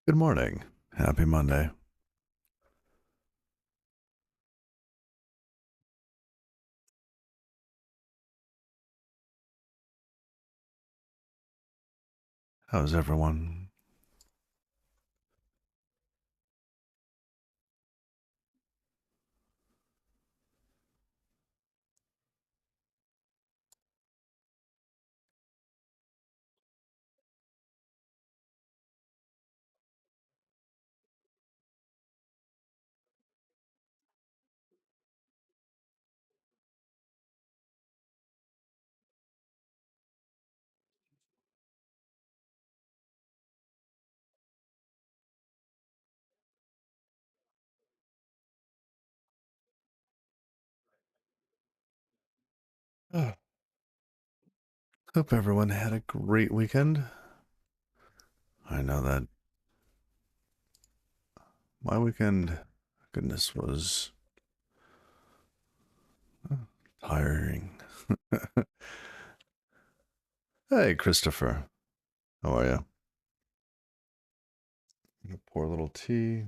Good morning. Happy Monday. How's everyone? Uh, Hope everyone had a great weekend. I know that my weekend, goodness, was tiring. Hey, Christopher. How are you? Pour a little tea.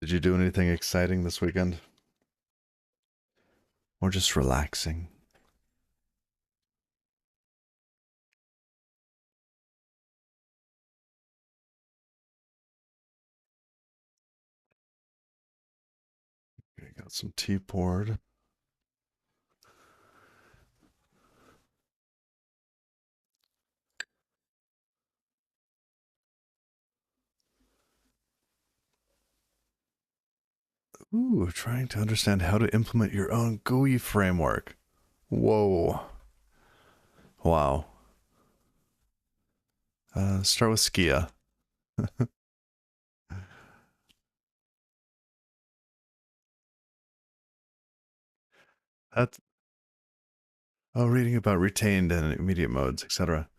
Did you do anything exciting this weekend? Or just relaxing? Okay, got some tea poured. Ooh, trying to understand how to implement your own GUI framework. Whoa. Wow. Start with Skia. That's reading about retained and immediate modes, etc.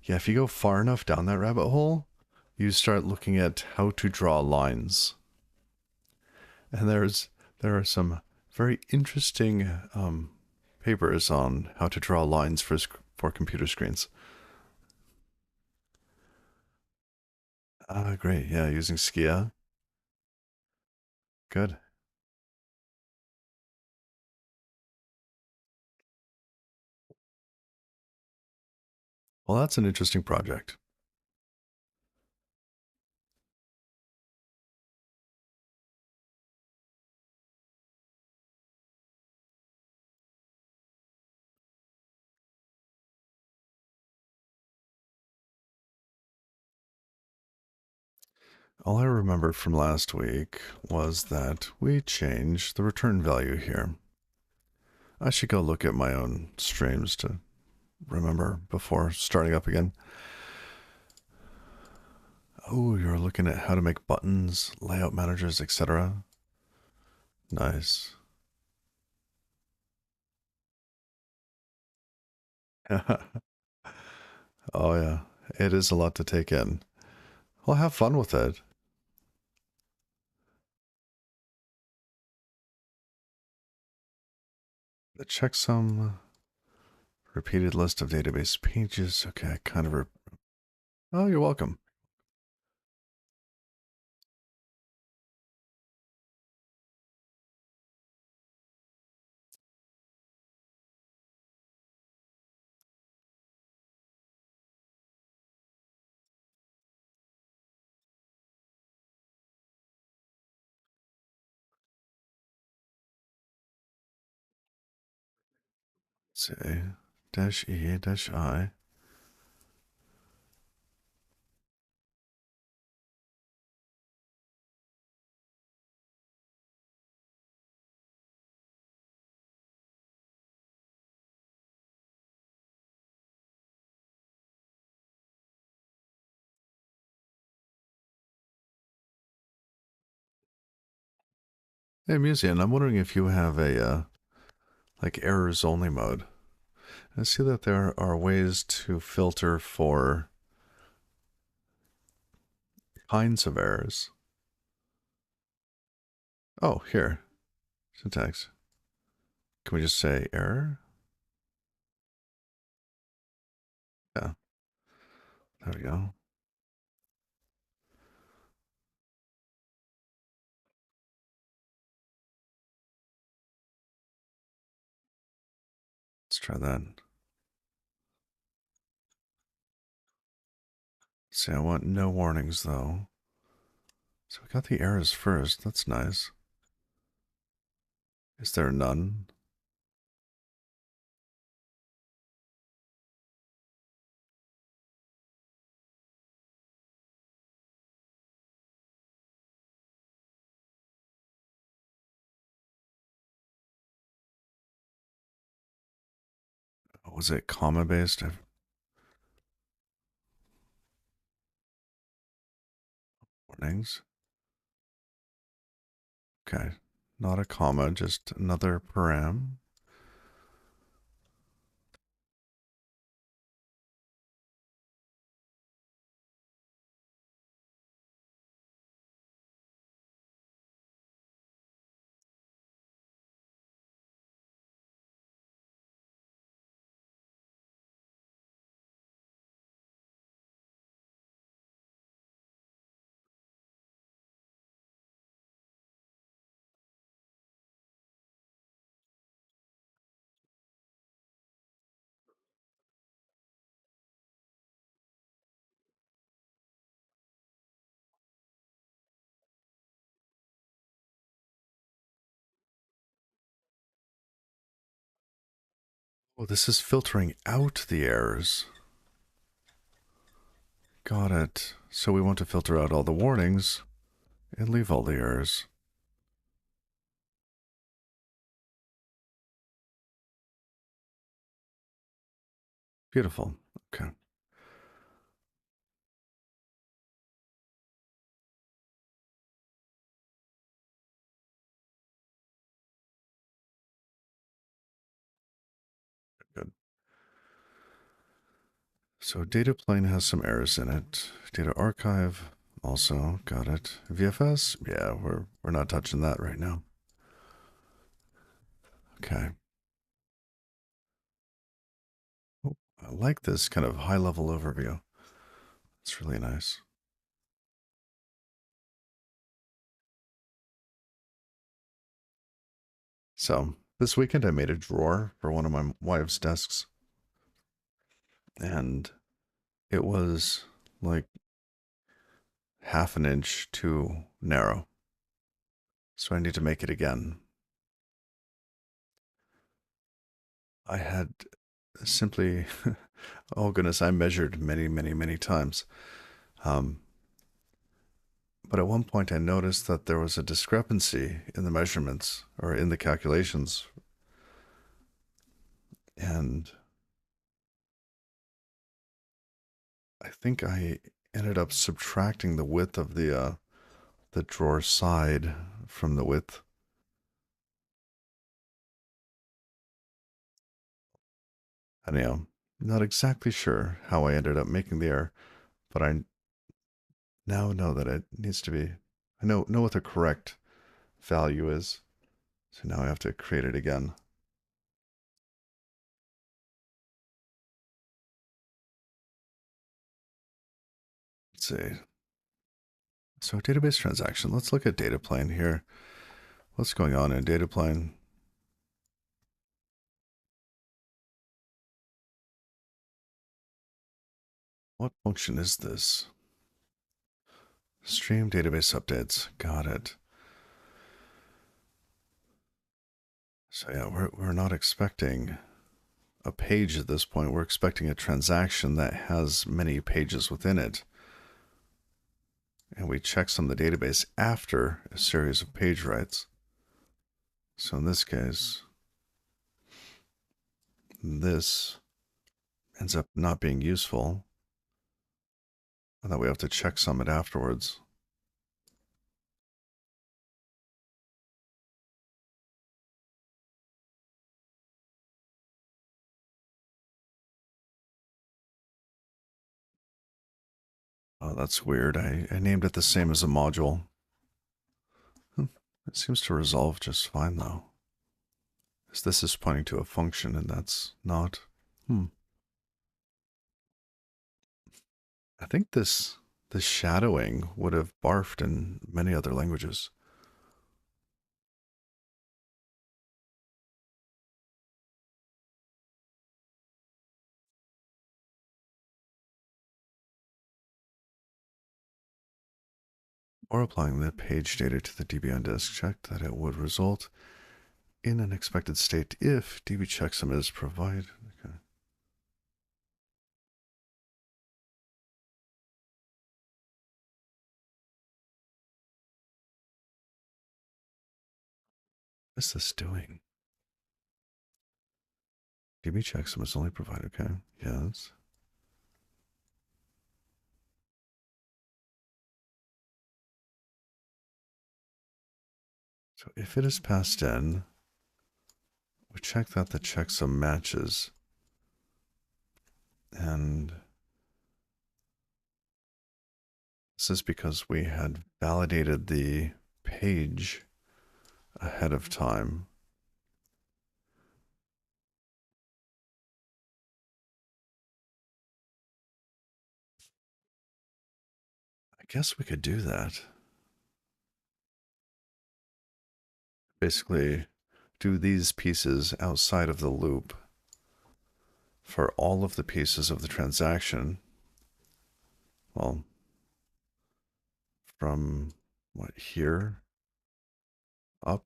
Yeah, if you go far enough down that rabbit hole, you start looking at how to draw lines, and there are some very interesting papers on how to draw lines for computer screens. Ah, great. Yeah, using Skia. Good. Well, that's an interesting project. All I remembered from last week was that we changed the return value here. I should go look at my own streams to remember before starting up again. Oh, you're looking at how to make buttons, layout managers, etc. Nice. Oh, yeah. It is a lot to take in. Well, have fun with it. The checksum, repeated list of database pages. Okay, kind of. Oh, you're welcome. Let's see. Dash E, dash I. Hey, Museum, I'm wondering if you have a, like, errors only mode. I see that there are ways to filter for kinds of errors. Oh, here. Syntax. Can we just say error? There we go. Let's try that. See, I want no warnings though. So we got the errors first. That's nice. Is there none? Was it comma based? Warnings. Okay. Not a comma, just another param. Oh, this is filtering out the errors. Got it. So we want to filter out all the warnings and leave all the errors. Beautiful. Okay. Good. So data plane has some errors in it. Data archive also got it. VFS, yeah, we're not touching that right now. Okay. Oh, I like this kind of high level overview. It's really nice. So this weekend I made a drawer for one of my wife's desks, and it was like half an inch too narrow. So I need to make it again. I had simply, oh goodness, I measured many, many, many times. Um, but at one point I noticed that there was a discrepancy in the measurements or in the calculations. And I think I ended up subtracting the width of the drawer side from the width. Anyhow, not exactly sure how I ended up making the error, but I now know that it needs to be, I know what the correct value is. So now I have to create it again. Let's see. So database transaction, let's look at data plane here. What's going on in data plane? What function is this? Stream database updates. Got it. So yeah, we're not expecting a page at this point. We're expecting a transaction that has many pages within it. And we check some of the database after a series of page writes. So in this case, this ends up not being useful. And then we have to checksum it afterwards. Oh, that's weird. I named it the same as a module. It seems to resolve just fine, though. As this is pointing to a function, and that's not. I think this shadowing would have barfed in many other languages. Or applying the page data to the DB on disk, check that it would result in an expected state if DB checksum is provided. Okay. What's this doing? DB checksum is only provided. Okay. Yes. So if it is passed in, we check that the checksum matches. And this is because we had validated the page ahead of time. I guess we could do that. Basically, do these pieces outside of the loop for all of the pieces of the transaction. Well, from what, here up?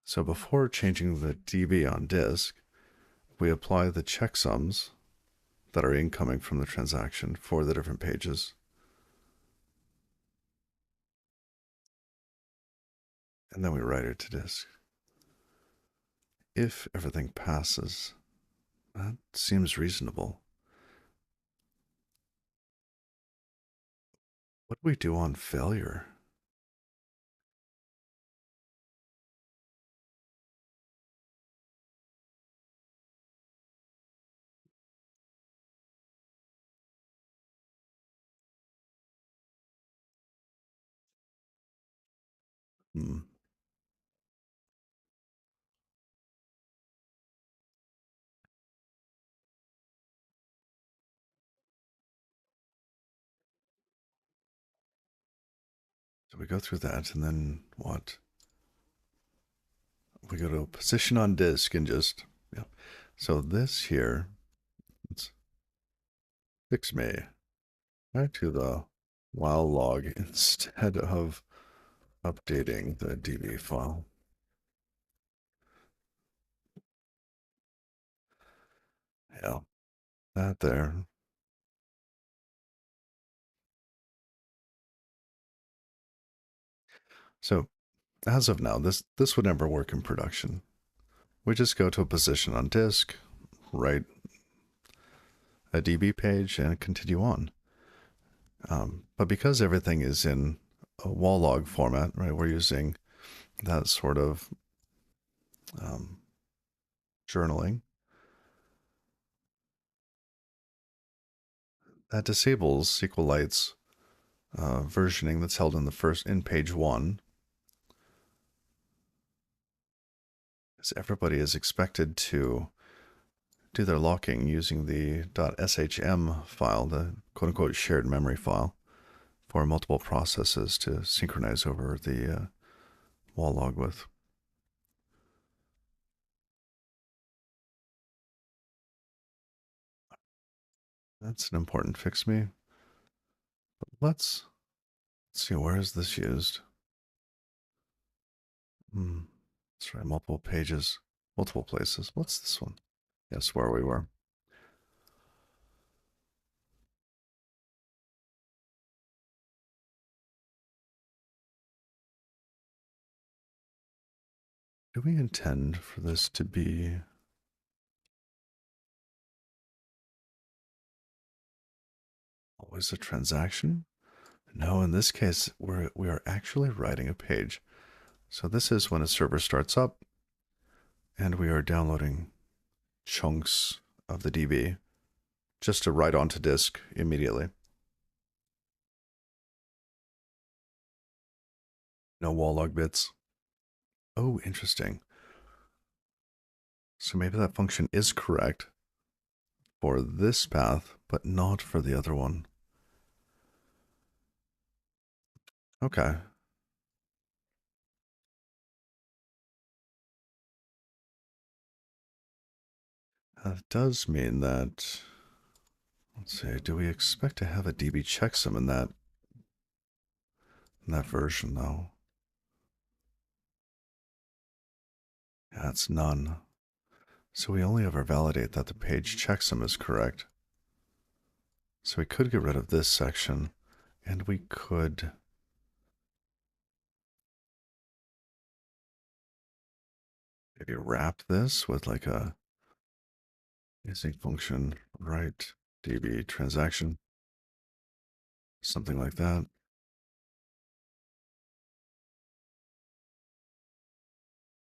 So before changing the DB on disk, we apply the checksums that are incoming from the transaction for the different pages. And then we write it to disk. If everything passes, that seems reasonable. What do we do on failure? Hmm. So we go through that, and then what? We go to position on disk and just, yeah. So this here, let's fix me back to the while log instead of updating the DB file. Yeah, that there. So as of now, this would never work in production. We just go to a position on disk, write a DB page, and continue on. But because everything is in a wall log format, right, we're using that sort of journaling. That disables SQLite's versioning that's held in page 1, as everybody is expected to do their locking using the .shm file, the quote-unquote shared memory file, for multiple processes to synchronize over the wall log with. That's an important fix me. But let's see, where is this used? Let's try multiple pages, multiple places. What's this one? Yes, where we were. Do we intend for this to be always a transaction? No, in this case, we are actually writing a page. So this is when a server starts up and we are downloading chunks of the DB just to write onto disk immediately. No wall log bits. Oh, interesting. So maybe that function is correct for this path, but not for the other one. Okay. That does mean that, let's see, do we expect to have a DB checksum in that version though? Yeah, it's none. So we only ever validate that the page checksum is correct. So we could get rid of this section, and we could maybe wrap this with like a async function write DB transaction, something like that,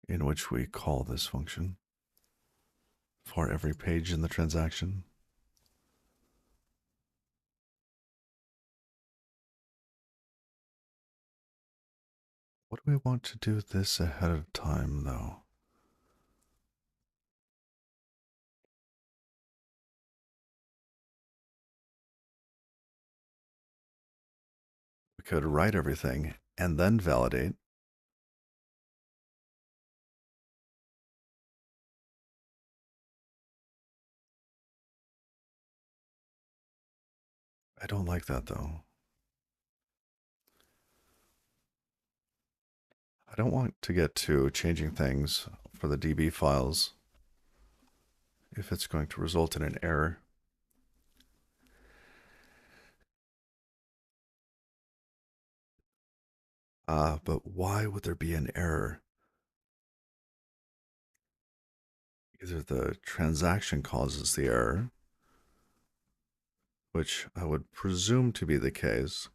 in which we call this function for every page in the transaction. What do we want to do this ahead of time though? We could write everything and then validate. I don't like that though. I don't want to get to changing things for the DB files if it's going to result in an error. But why would there be an error? Either the transaction causes the error, which I would presume to be the case,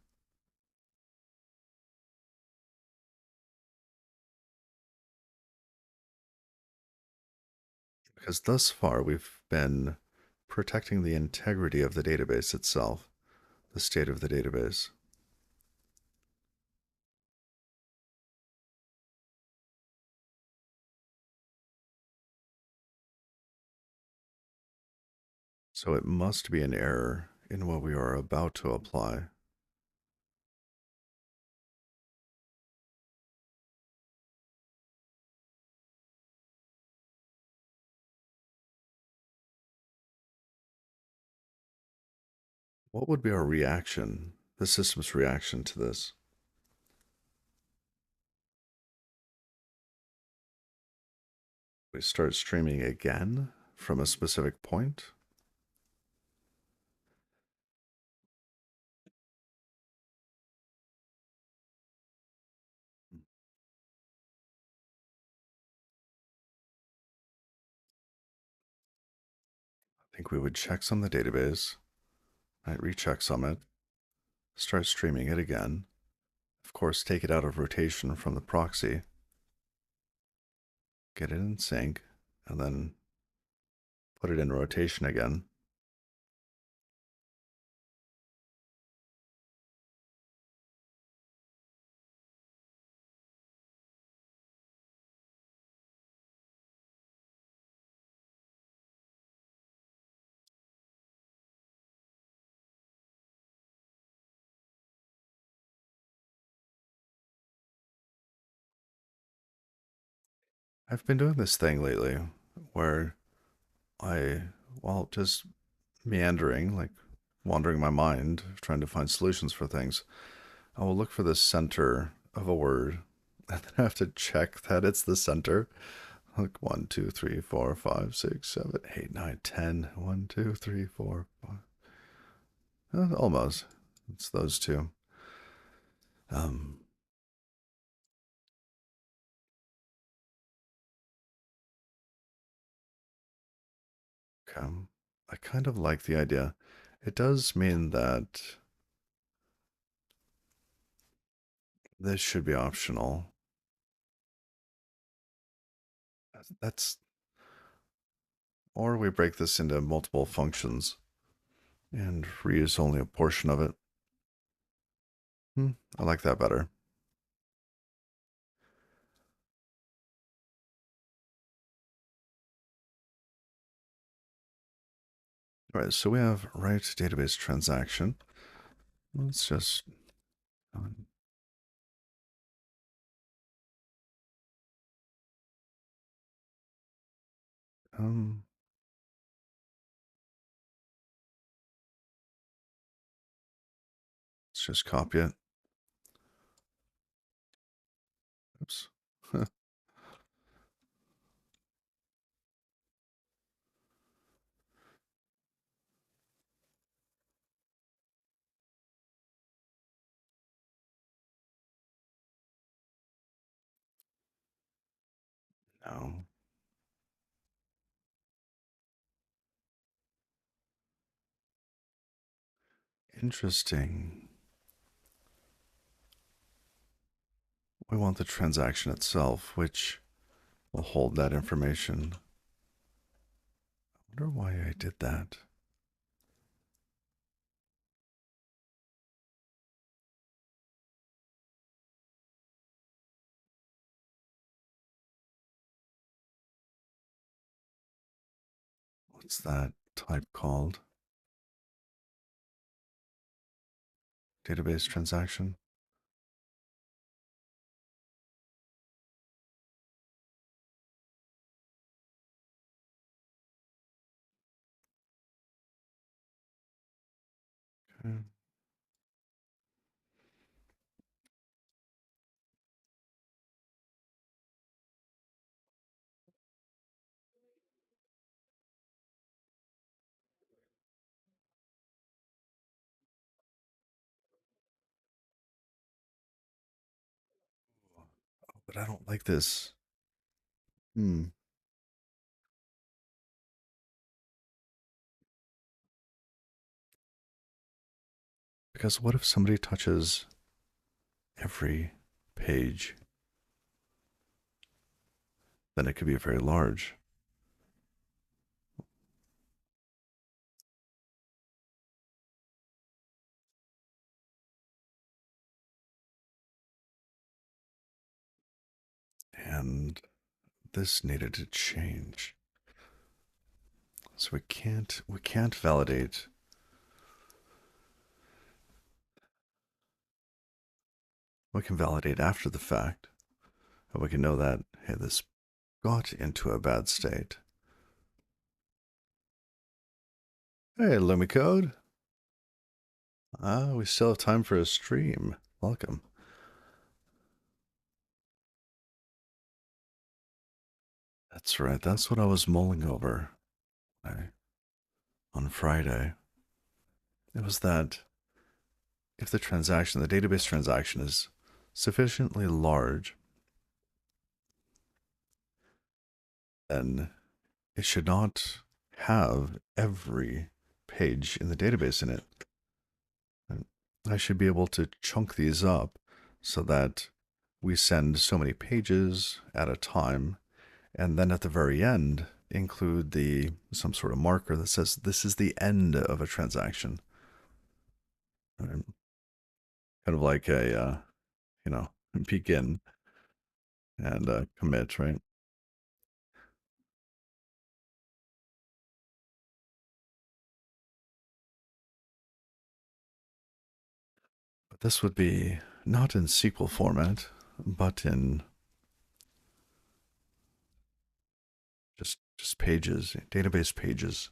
because thus far we've been protecting the integrity of the database itself, the state of the database. So it must be an error in what we are about to apply. What would be our reaction, the system's reaction to this? We start streaming again from a specific point. I think we would checksum the database, right, rechecksum it, start streaming it again. Of course, take it out of rotation from the proxy, get it in sync, and then put it in rotation again. I've been doing this thing lately where while just meandering, like wandering my mind, trying to find solutions for things, I will look for the center of a word and then I have to check that it's the center. Like 1, 2, 3, 4, 5, 6, 7, 8, 9, 10. 1, 2, 3, 4, 5. Almost. It's those two. Um, okay. I kind of like the idea. It does mean that this should be optional. That's, or we break this into multiple functions and reuse only a portion of it. I like that better. All right, so we have write database transaction. Let's just um, let's just copy it. Oops. No. Interesting. We want the transaction itself, which will hold that information. I wonder why I did that. What's that type called? Database transaction? Okay. But I don't like this. Hmm. Because what if somebody touches every page? Then it could be very large. And this needed to change. So we can't validate. We can validate after the fact. And we can know that, hey, this got into a bad state. Hey, Lumicode. We still have time for a stream. Welcome. That's right. That's what I was mulling over on Friday. It was that if the database transaction is sufficiently large, then it should not have every page in the database in it. And I should be able to chunk these up so that we send so many pages at a time, and then at the very end include some sort of marker that says this is the end of a transaction. Right? Kind of like a begin and commit, right? But this would be not in SQL format, but in just pages, database pages.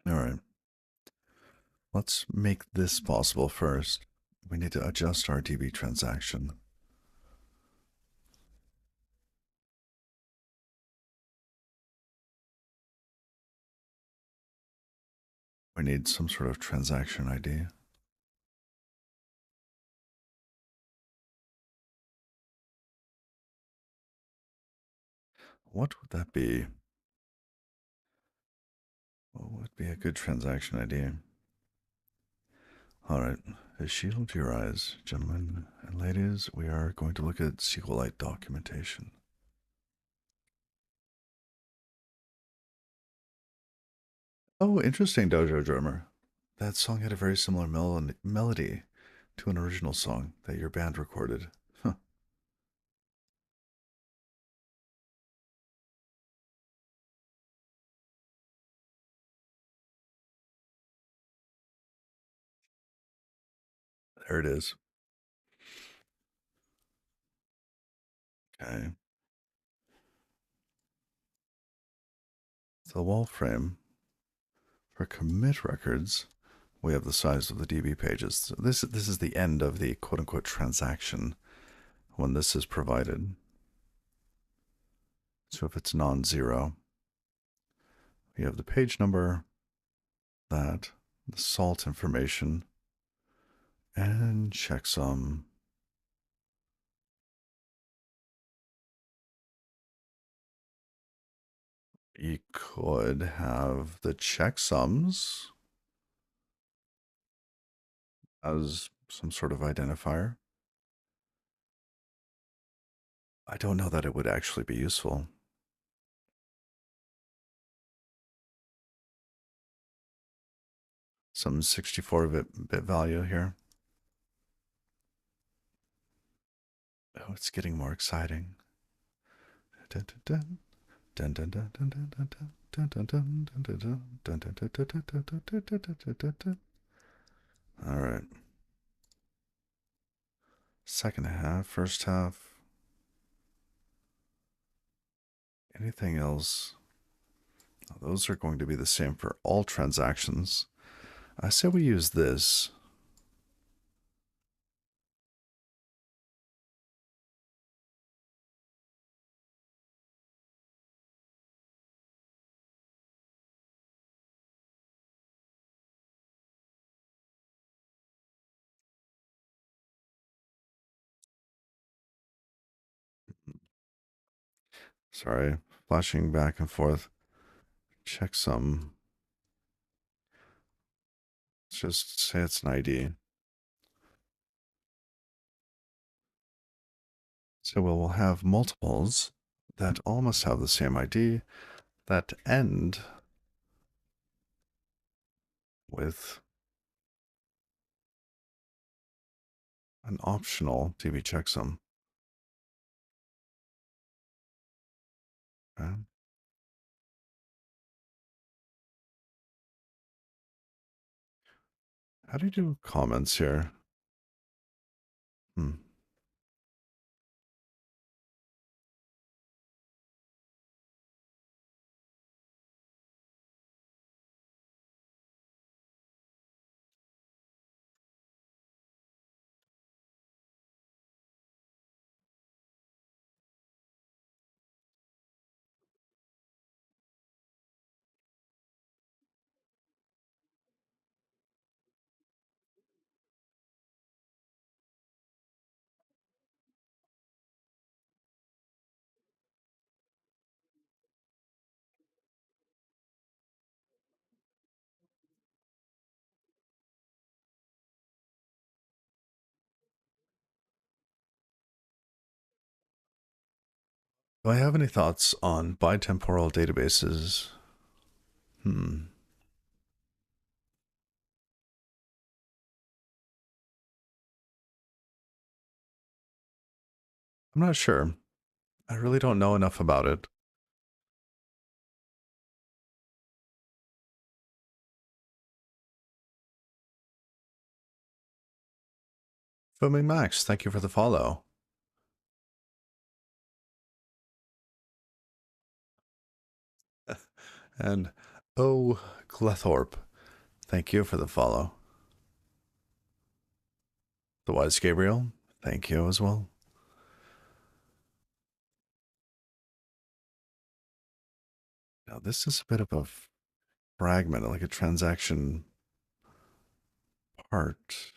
All right. Let's make this possible first. We need to adjust our DB transaction. We need some sort of transaction ID. What would that be? What would be a good transaction ID? All right. Shield your eyes, gentlemen and ladies. We are going to look at SQLite documentation. Oh, interesting, Dojo Drummer. That song had a very similar melody to an original song that your band recorded. Huh. There it is. Okay. The wall frame for commit records, we have the size of the DB pages. So this is the end of the quote unquote transaction when this is provided. So if it's non-zero, we have the page number, that, the salt information, and checksum. You could have the checksums as some sort of identifier. I don't know that it would actually be useful. Some 64-bit value here. Oh, it's getting more exciting. All right. Second half, first half. Anything else? Those are going to be the same for all transactions. I say we use this. Sorry, flashing back and forth. Checksum. Let's just say it's an ID. So we'll have multiples that all must have the same ID that end with an optional DB checksum. Okay. How do you do comments here? Hmm. Do I have any thoughts on bitemporal databases? Hmm. I'm not sure. I really don't know enough about it. Filming Max, thank you for the follow. And Oh Glethorpe, thank you for the follow. The Wise Gabriel, thank you as well. Now this is a bit of a fragment, like a transaction part.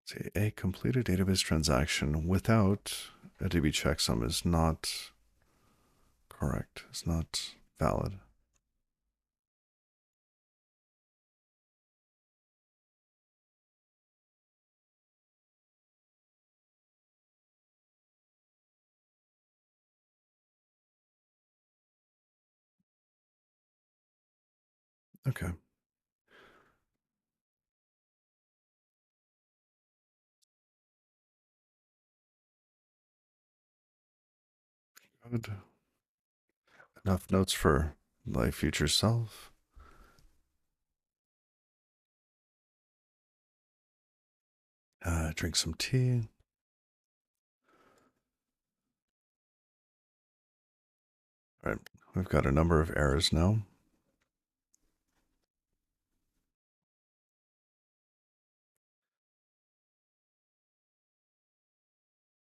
See, a completed database transaction without a DB checksum is not correct. It's not valid. Okay. Good. Enough notes for my future self. Drink some tea. All right. We've got a number of errors now.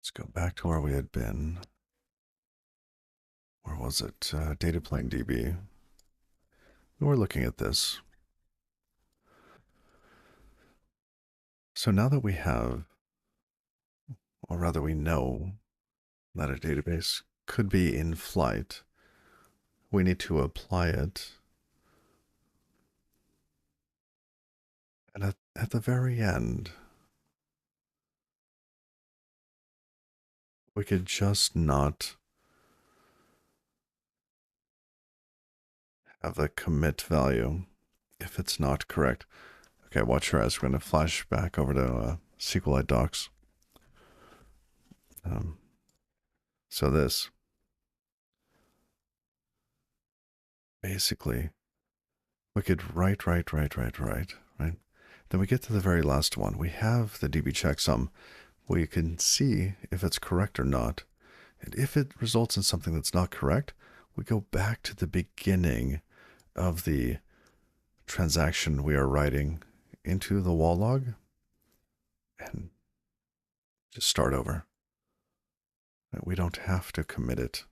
Let's go back to where we had been. Where was it? Data plane DB. We're looking at this. So now that we have, or rather we know, that a database could be in flight, we need to apply it. And at the very end, we could just not have the commit value if it's not correct. Okay, watch your eyes. We're going to flash back over to SQLite docs. So this, basically, we could write. Then we get to the very last one. We have the DB checksum where you can see if it's correct or not. And if it results in something that's not correct, we go back to the beginning of the transaction we are writing into the wall log and just start over. We don't have to commit it.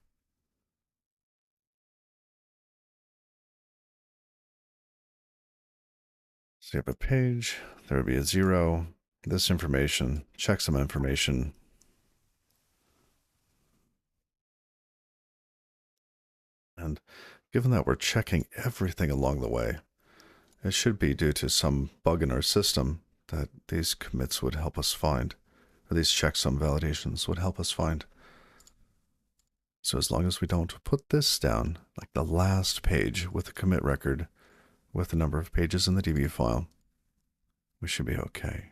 So you have a page, there would be a 0, this information, checksum information. And given that we're checking everything along the way, it should be due to some bug in our system that these commits would help us find, or these checksum validations would help us find. So as long as we don't put this down, like the last page with the commit record, with the number of pages in the DB file, we should be okay.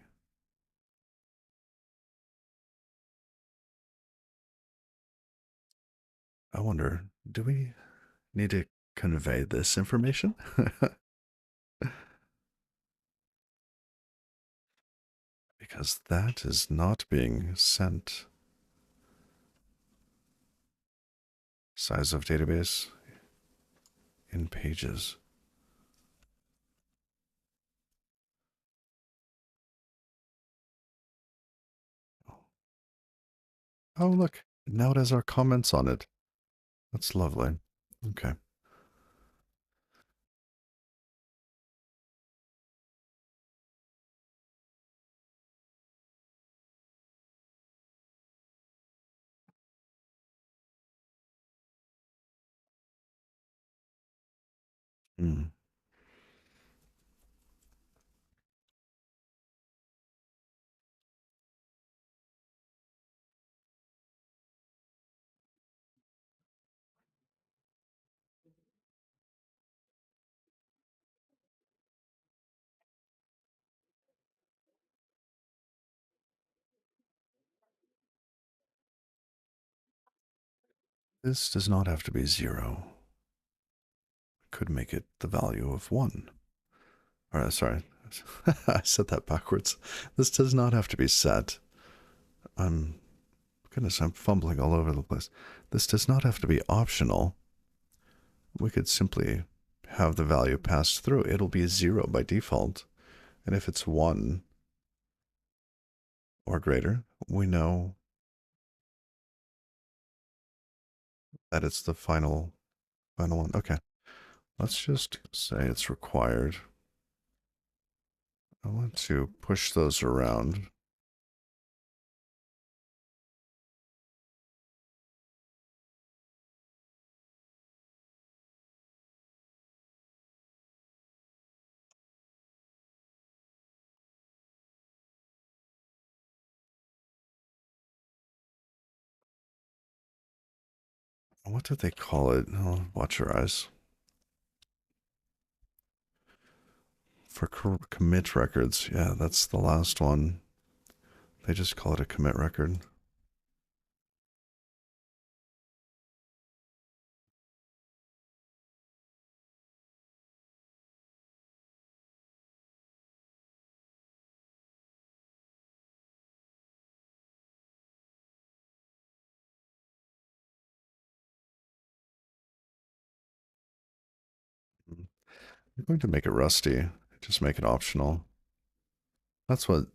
I wonder, do we need to convey this information? Because that is not being sent. Size of database in pages. Oh, look, now it has our comments on it. That's lovely. Okay. Mm. This does not have to be 0. Could make it the value of 1. All right, sorry. I said that backwards. This does not have to be set. Goodness, I'm fumbling all over the place. This does not have to be optional. We could simply have the value passed through. It'll be 0 by default. And if it's 1 or greater, we know that it's the final one. Okay. Let's just say it's required. I want to push those around. What did they call it? Oh, watch your eyes. For commit records. Yeah, that's the last one. They just call it a commit record. I'm going to make it rusty. Just make it optional. That's what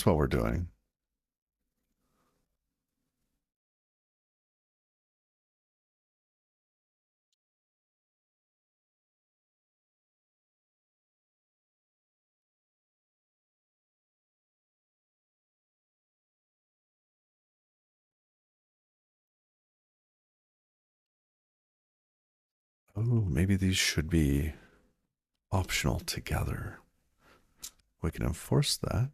we're doing. Oh, maybe these should be optional together. We can enforce that.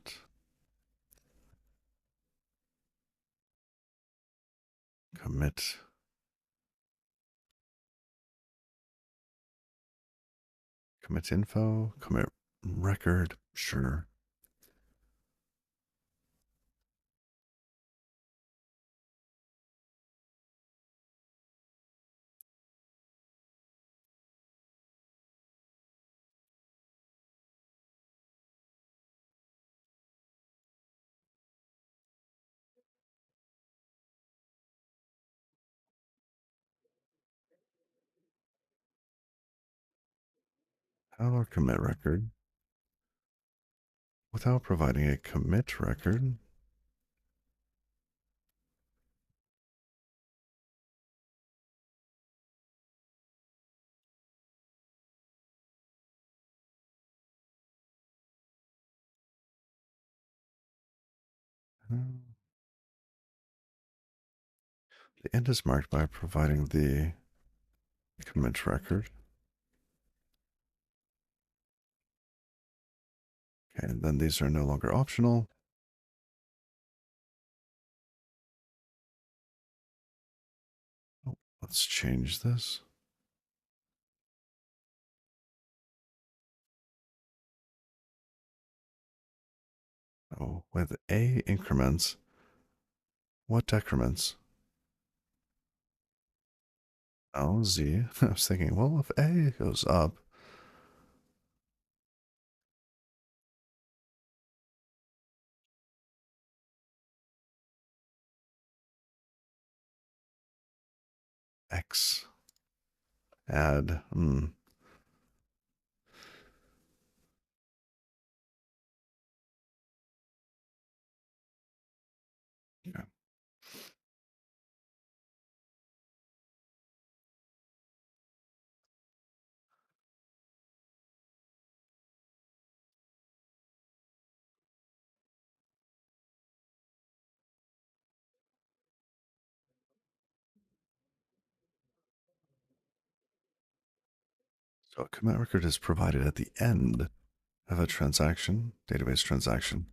Commit. Commit info. Commit record. Sure. How our commit record without providing a commit record. The end is marked by providing the commit record. Okay, and then these are no longer optional. Oh, let's change this. Oh, with A increments, what decrements? Oh, Z. I was thinking, well, if A goes up, X add. Yeah. So a commit record is provided at the end of a transaction, database transaction.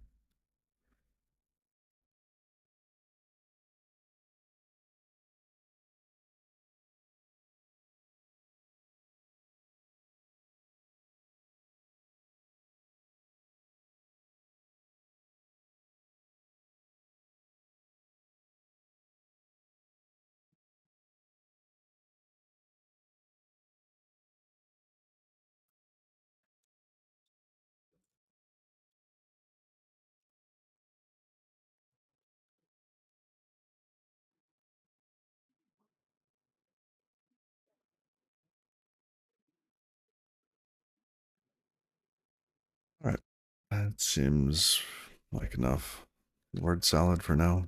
All right. That seems like enough word salad for now.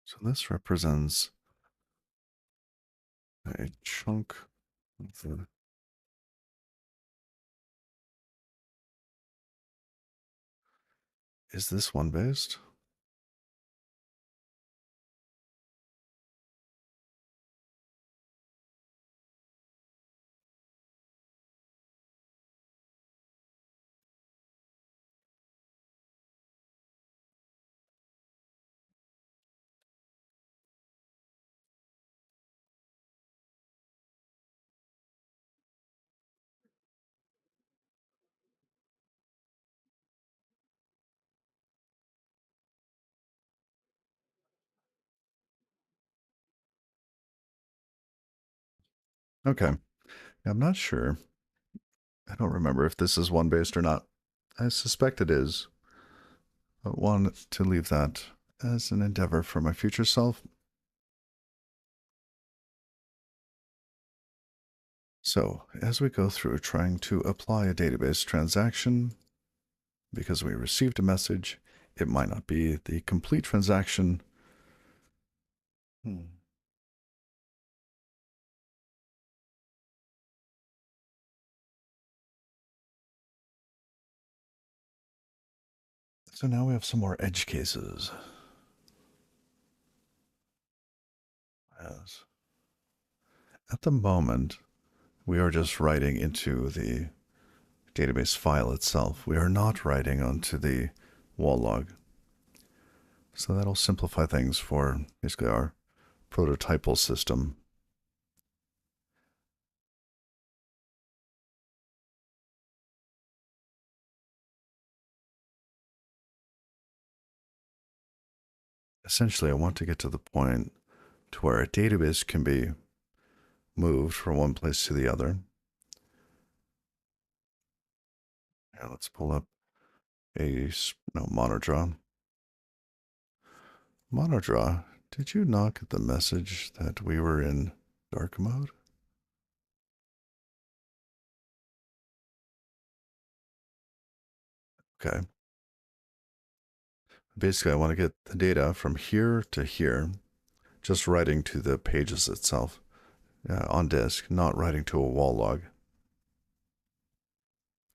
So this represents a chunk of the Is this one based? Okay. I'm not sure. I don't remember if this is one based or not. I suspect it is, but want to leave that as an endeavor for my future self. So, as we go through trying to apply a database transaction, because we received a message, it might not be the complete transaction. So now we have some more edge cases. Yes. At the moment, we are just writing into the database file itself. We are not writing onto the wall log. So that'll simplify things for basically our prototypal system. Essentially, I want to get to the point to where a database can be moved from one place to the other. Now let's pull up a monodraw. Monodraw, did you not get the message that we were in dark mode? Okay. Basically, I want to get the data from here to here, just writing to the pages itself on disk, not writing to a wall log.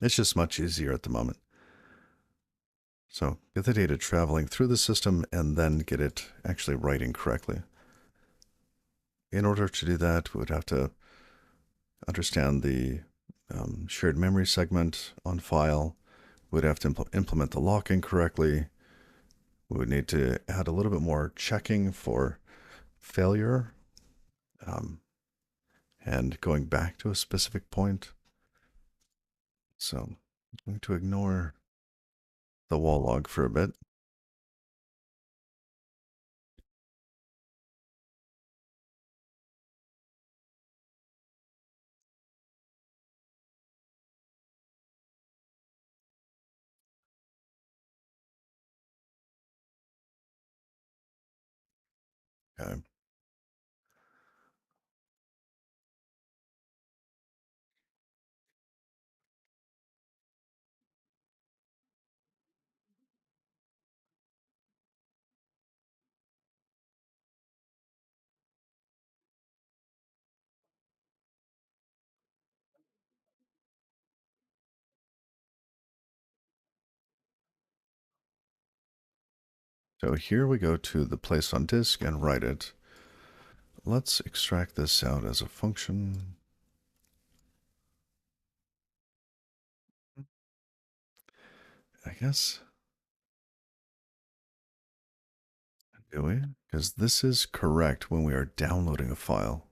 It's just much easier at the moment. So get the data traveling through the system and then get it actually writing correctly. In order to do that, we would have to understand the shared memory segment on file. We would have to implement the locking correctly. We would need to add a little bit more checking for failure um, and going back to a specific point. So I'm going to ignore the wall log for a bit. Okay. So here we go to the place on disk and write it. Let's extract this out as a function. I guess. Do we? Because this is correct when we are downloading a file.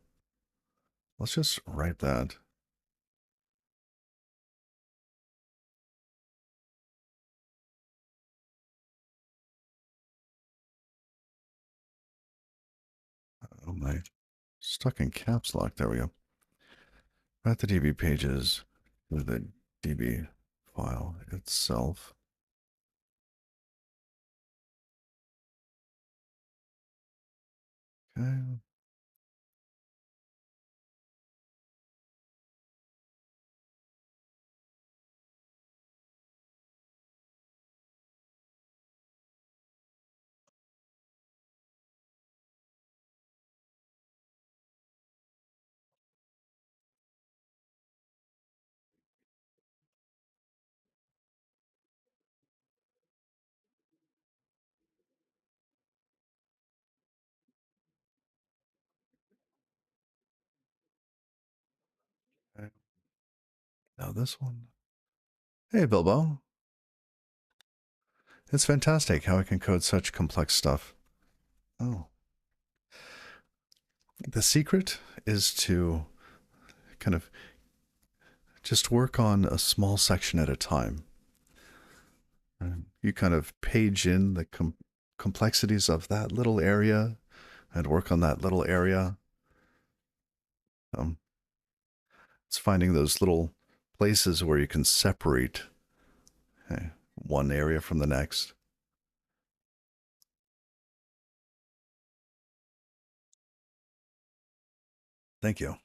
Let's just write that. Oh my. Stuck in caps lock. There we go. Write the DB pages with the DB file itself. Okay. Now this one. Hey, Bilbo. It's fantastic how I can code such complex stuff. Oh. The secret is to kind of just work on a small section at a time. You kind of page in the complexities of that little area and work on that little area. Um, it's finding those little places where you can separate one area from the next. Thank you.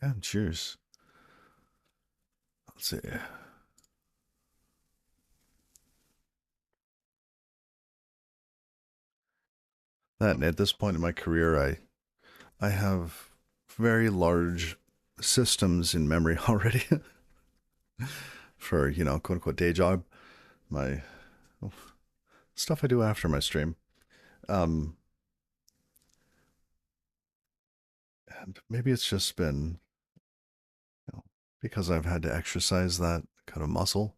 And cheers. Let's see. That at this point in my career, I have very large systems in memory already for, quote unquote day job. My stuff I do after my stream. Um, and maybe it's just been, because I've had to exercise that kind of muscle,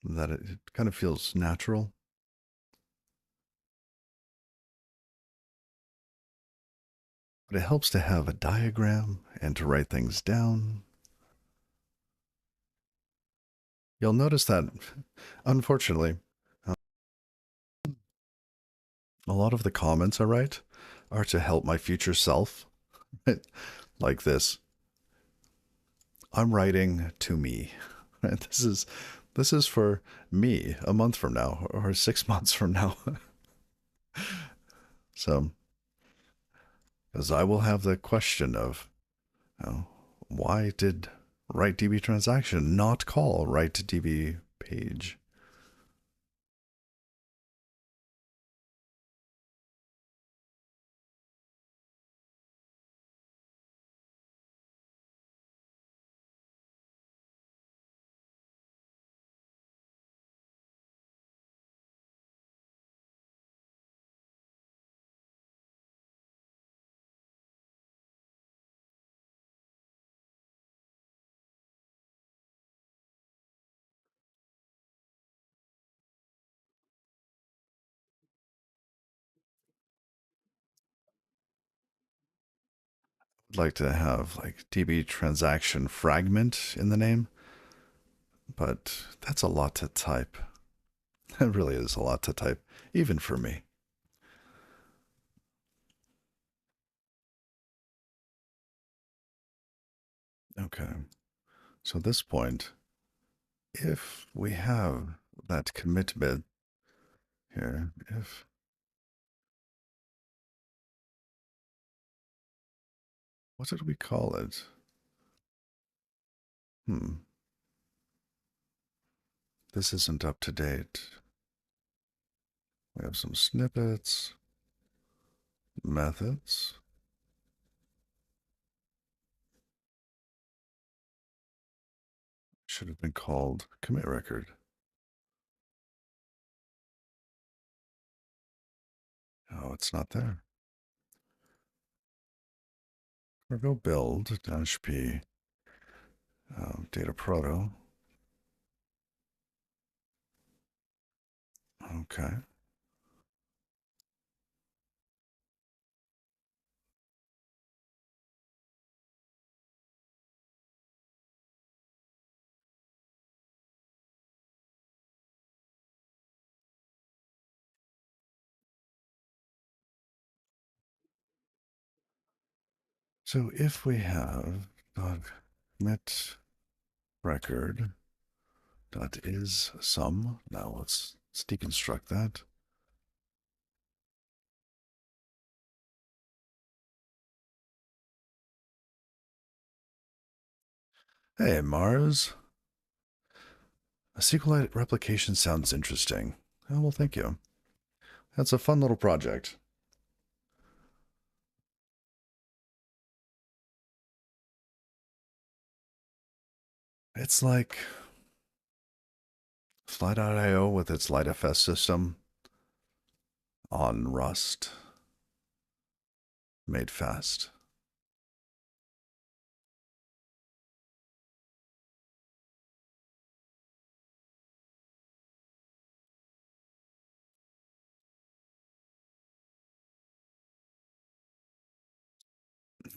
that it kind of feels natural. But it helps to have a diagram and to write things down. You'll notice that, unfortunately, a lot of the comments I write are to help my future self. Like this. I'm writing to me. This is for me a month from now or 6 months from now. So, because I will have the question of, why did write DB transaction not call write to DB page? I'd like to have like DB transaction fragment in the name, but that's a lot to type. It really is a lot to type, even for me. Okay. So at this point, if we have that commit bit here, what did we call it? This isn't up to date. We have some snippets, methods. Should have been called commit record. Oh, it's not there. Or go build -p data proto. Okay. So if we have .commit record .is sum, now let's deconstruct that. Hey, Mars. A sqlite replication sounds interesting. Oh, well, thank you. That's a fun little project. It's like Fly.io with its LightFS system on Rust made fast.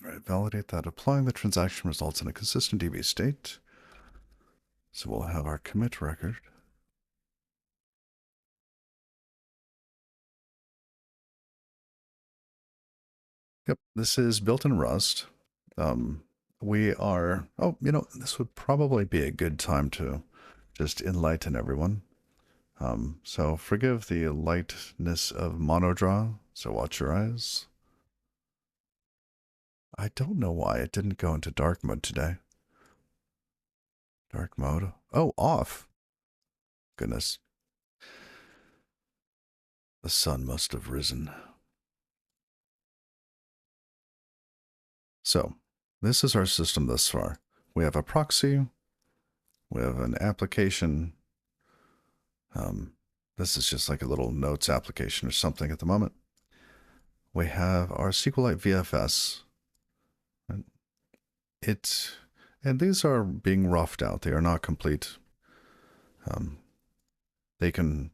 All right, validate that applying the transaction results in a consistent DB state. So we'll have our commit record. Yep, this is built in Rust. We are, oh, this would probably be a good time to just enlighten everyone. So forgive the lightness of monodraw, so watch your eyes. I don't know why it didn't go into dark mode today. Dark mode. Oh, off. Goodness. The sun must have risen. So, this is our system thus far. We have a proxy. We have an application. This is just like a little notes application or something at the moment. We have our SQLite VFS. And and these are being roughed out. They are not complete. The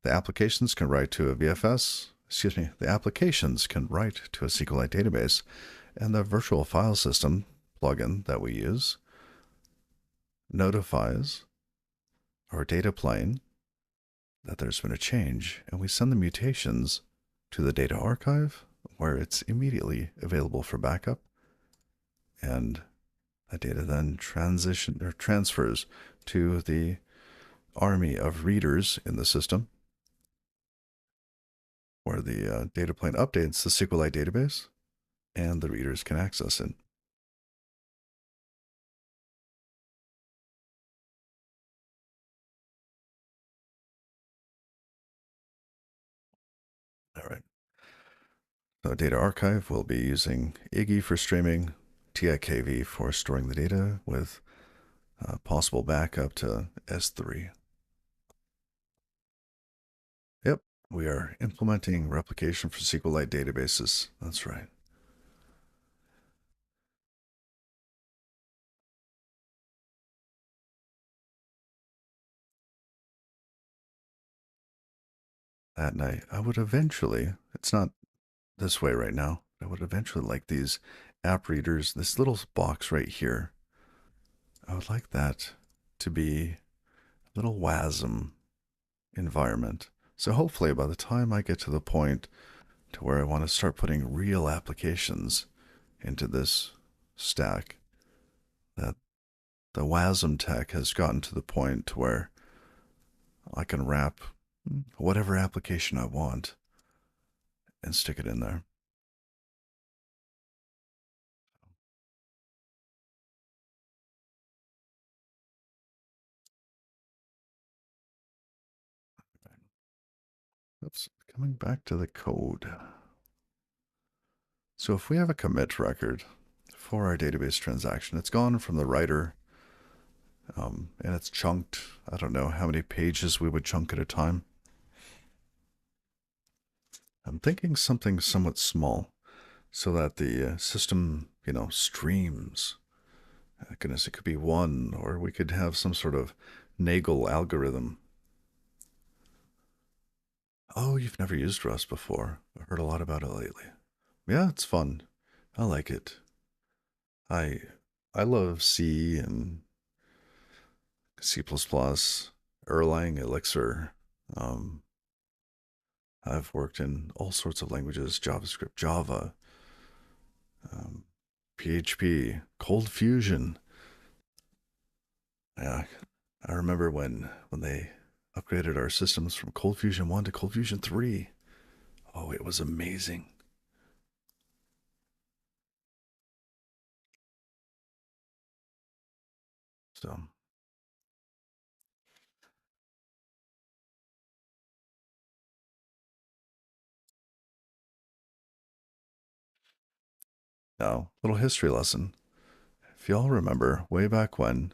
applications can write to a VFS. Excuse me. The applications can write to a SQLite database, and the virtual file system plugin that we use notifies our data plane that there's been a change, and we send the mutations to the data archive where it's immediately available for backup, and that data then transfers to the army of readers in the system where the data plane updates the SQLite database and the readers can access it. All right. So data archive will be using Iggy for streaming, TiKV for storing the data with possible backup to S3. Yep, we are implementing replication for SQLite databases. That's right. That night, I would eventually, it's not this way right now, I would eventually like these app readers, this little box right here. I would like that to be a little WASM environment. So hopefully by the time I get to the point to where I want to start putting real applications into this stack, that the WASM tech has gotten to the point where I can wrap whatever application I want and stick it in there. Oops, coming back to the code. So if we have a commit record for our database transaction, it's gone from the writer and it's chunked. I don't know how many pages we would chunk at a time. I'm thinking something somewhat small so that the system, streams. Goodness, it could be one, or we could have some sort of Nagel algorithm. Oh, you've never used Rust before. I've heard a lot about it lately. Yeah, it's fun. I like it. I I love C and C++, Erlang, Elixir. Um, I've worked in all sorts of languages: JavaScript, Java, um, PHP, Cold Fusion. Yeah, I remember when they upgraded our systems from Cold Fusion 1 to Cold Fusion 3. Oh, it was amazing. So, now, little history lesson. If y'all remember, way back when,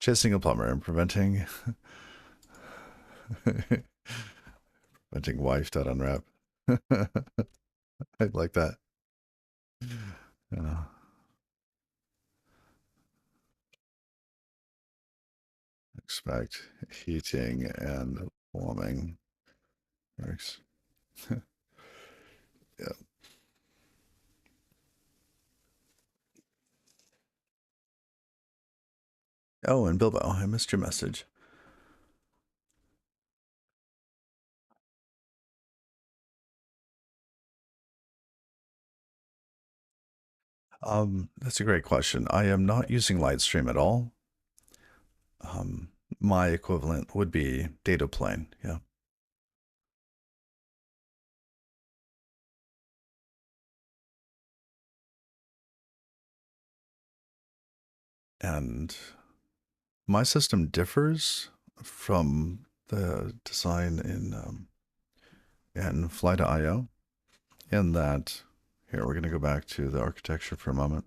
Chasing a plumber and preventing preventing wife to unwrap. I like that. Uh, expect heating and plumbing works. Yeah. Oh, and Bilbo, I missed your message. That's a great question. I am not using Lightstream at all. Um, my equivalent would be data plane. Yeah. And my system differs from the design in Fly.io in that, here, we're going to go back to the architecture for a moment.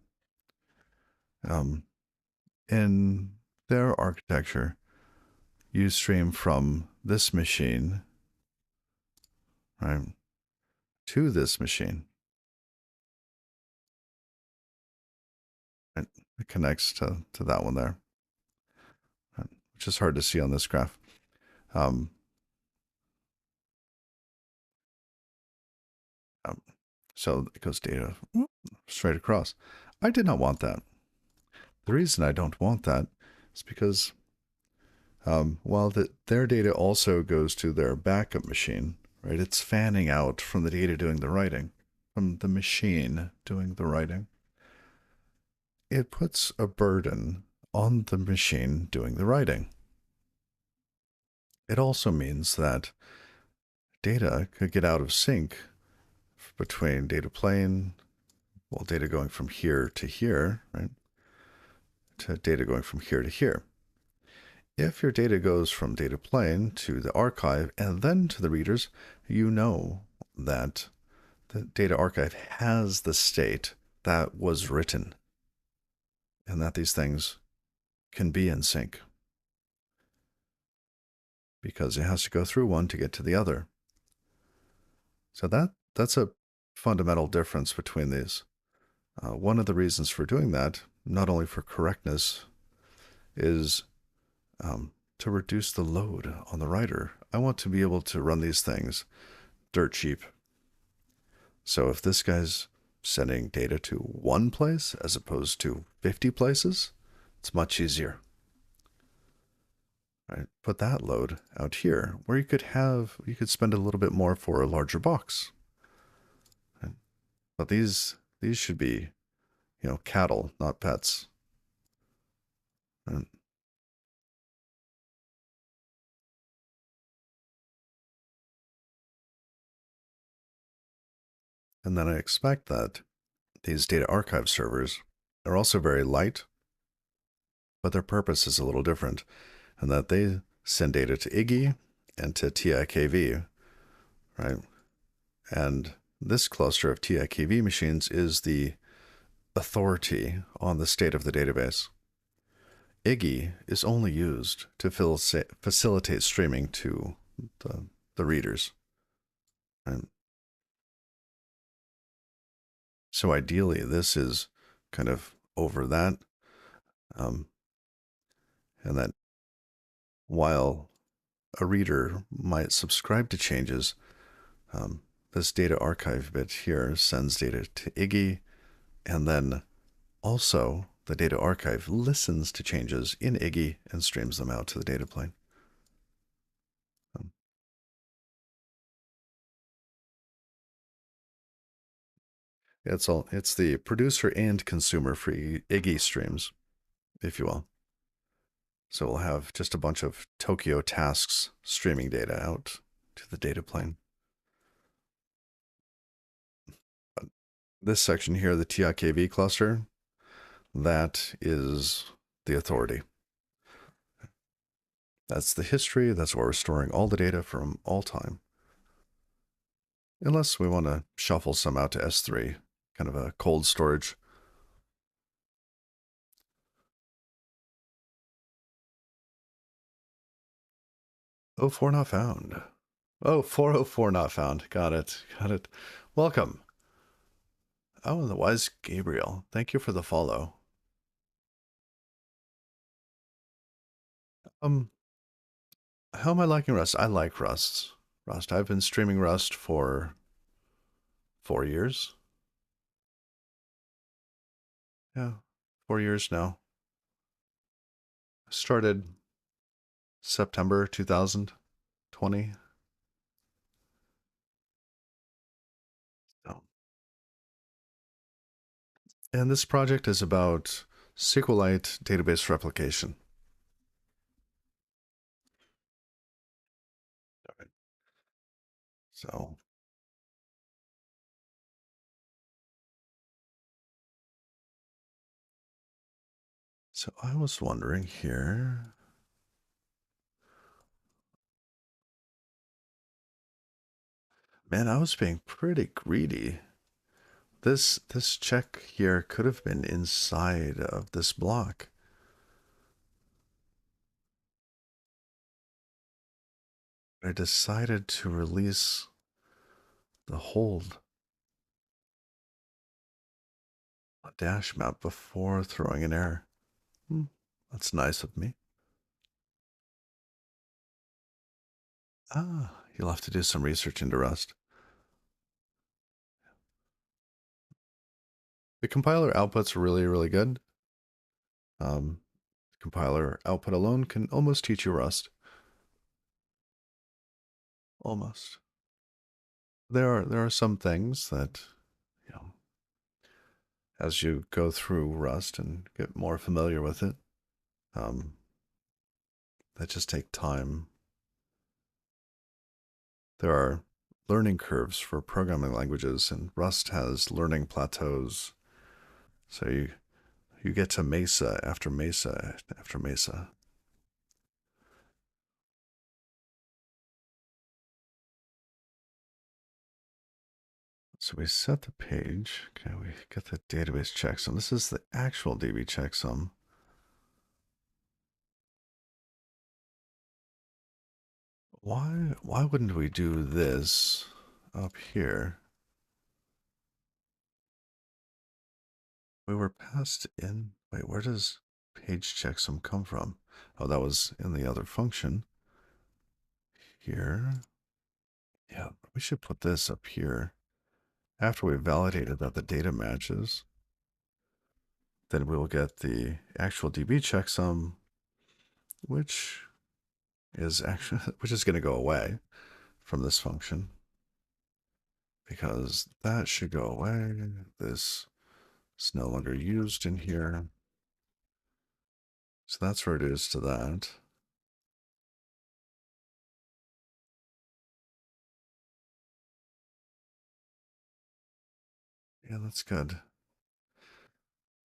Um, in their architecture, you stream from this machine, right, to this machine. Right? It connects to that one there, right? Which is hard to see on this graph. Um, um, so it goes data straight across. I did not want that. The reason I don't want that is because while their data also goes to their backup machine, right? It's fanning out from the data doing the writing, from the machine doing the writing. It puts a burden on the machine doing the writing. It also means that data could get out of sync between data plane, well, data going from here to here, right? To data going from here to here. If your data goes from data plane to the archive and then to the readers, you know that the data archive has the state that was written and that these things can be in sync because it has to go through one to get to the other. So that's a fundamental difference between these. One of the reasons for doing that, not only for correctness, is to reduce the load on the writer. I want to be able to run these things dirt cheap. So if this guy's sending data to one place as opposed to 50 places, it's much easier. Right? Put that load out here where you could spend a little bit more for a larger box. Right? But these should be, cattle, not pets. Right? And then I expect that these data archive servers are also very light, but their purpose is a little different, and that they send data to Iggy and to TiKV, right? And this cluster of TiKV machines is the authority on the state of the database. Iggy is only used to facilitate streaming to the readers. Right? So ideally, this is kind of over that. Um, and that while a reader might subscribe to changes, this data archive bit here sends data to Iggy, and then also the data archive listens to changes in Iggy and streams them out to the data plane. It's the producer and consumer for Iggy streams, if you will. So we'll have just a bunch of Tokyo tasks streaming data out to the data plane. This section here, the TiKV cluster, that is the authority. That's the history. That's where we're storing all the data from all time. Unless we want to shuffle some out to S3, kind of a cold storage. Oh, 04 not found. Oh, 404 not found. Got it. Got it. Welcome. Oh, the wise Gabriel. Thank you for the follow. Um, how am I liking Rust? I like Rust. Rust. I've been streaming Rust for 4 years. Yeah, 4 years now. Started September 2020. So, and this project is about SQLite database replication. So, so I was wondering here. Man, I was being pretty greedy. This check here could have been inside of this block. I decided to release the hold a dash map before throwing an error. That's nice of me. Ah, you'll have to do some research into Rust. The compiler output's really, really good. Compiler output alone can almost teach you Rust. Almost. There are some things that, you know, as you go through Rust and get more familiar with it, um, that just take time. There are learning curves for programming languages, and Rust has learning plateaus. So you get to mesa after mesa after mesa. So we set the page. Okay, we get the database checksum. This is the actual DB checksum. Why wouldn't we do this up here? We were passed in. Wait, where does page checksum come from? Oh, that was in the other function. Here. Yeah, we should put this up here. After we validated that the data matches, then we will get the actual DB checksum, which is actually which is going to go away from this function because that should go away. This is no longer used in here. So that's reduced to that. Yeah, that's good.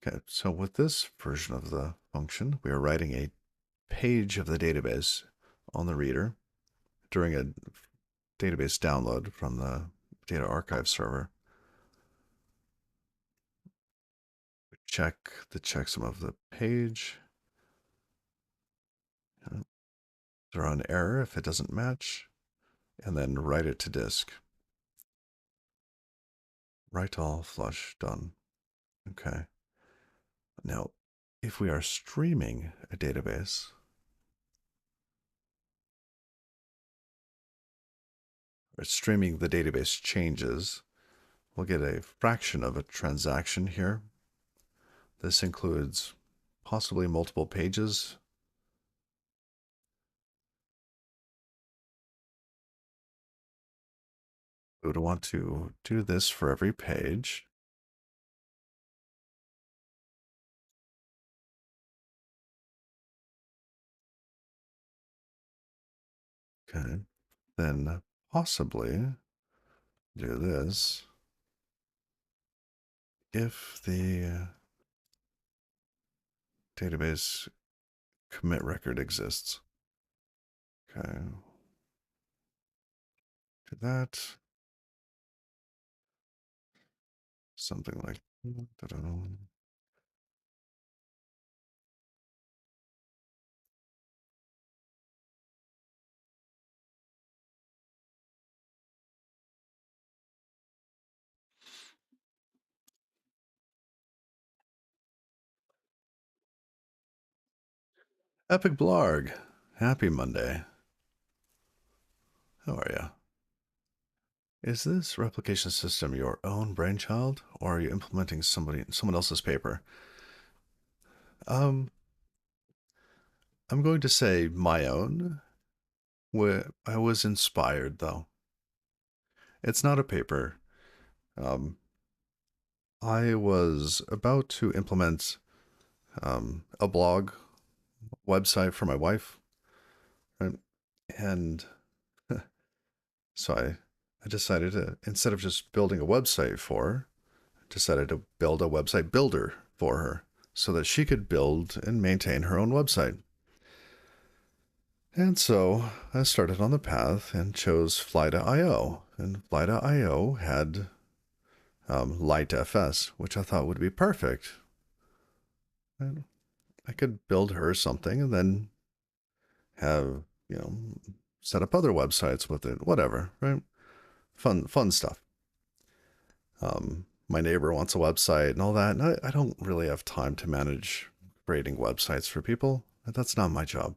Okay, so with this version of the function, we are writing a page of the database on the reader during a database download from the data archive server. Check the checksum of the page. Throw an error if it doesn't match, and then write it to disk. Write all, flush, done. Okay. Now, if we are streaming a database, or streaming the database changes, we'll get a fraction of a transaction here. This includes possibly multiple pages. We would want to do this for every page. Okay. Then possibly do this if the database commit record exists. Okay. Do that. Something like Epic Blarg. Happy Monday. How are you? Is this replication system your own brainchild, or are you implementing someone else's paper? Um, I'm going to say my own. I was inspired, though. It's not a paper. Um, I was about to implement a blog website for my wife, right? And so I decided to, instead of just building a website for her, decided to build a website builder for her so that she could build and maintain her own website. And so I started on the path and chose Fly.io. And Fly.io had LiteFS, which I thought would be perfect. And I could build her something and then have, you know, set up other websites with it, whatever, right? Fun stuff. My neighbor wants a website and all that, and I don't really have time to manage creating websites for people. That's not my job.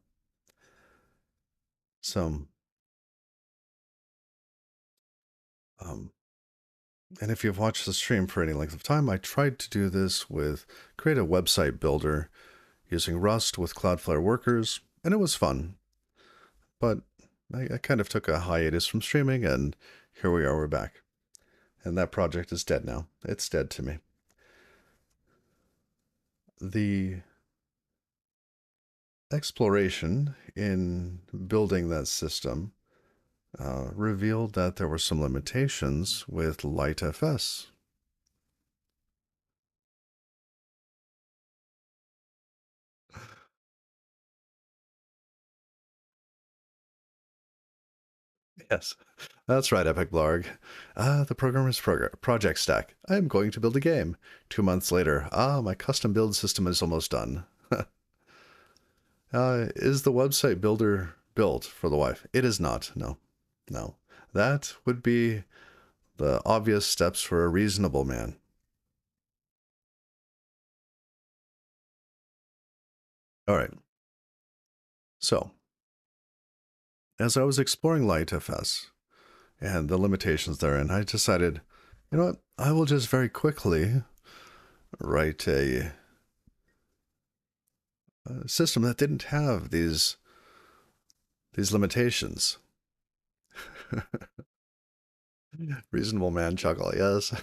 So, um, and if you've watched the stream for any length of time, I tried to do this with create a website builder using Rust with Cloudflare workers, and it was fun. But I kind of took a hiatus from streaming, and here we are, we're back. And that project is dead now. It's dead to me. The exploration in building that system revealed that there were some limitations with LiteFS. Yes, that's right, Epic Blarg. The programmer's project stack. I am going to build a game. 2 months later, my custom build system is almost done. Is the website builder built for the wife? It is not. No, no. That would be the obvious steps for a reasonable man. All right. So, as I was exploring LightFS and the limitations therein, I decided, you know what? I will just very quickly write a system that didn't have these limitations. Reasonable man chuckle, yes.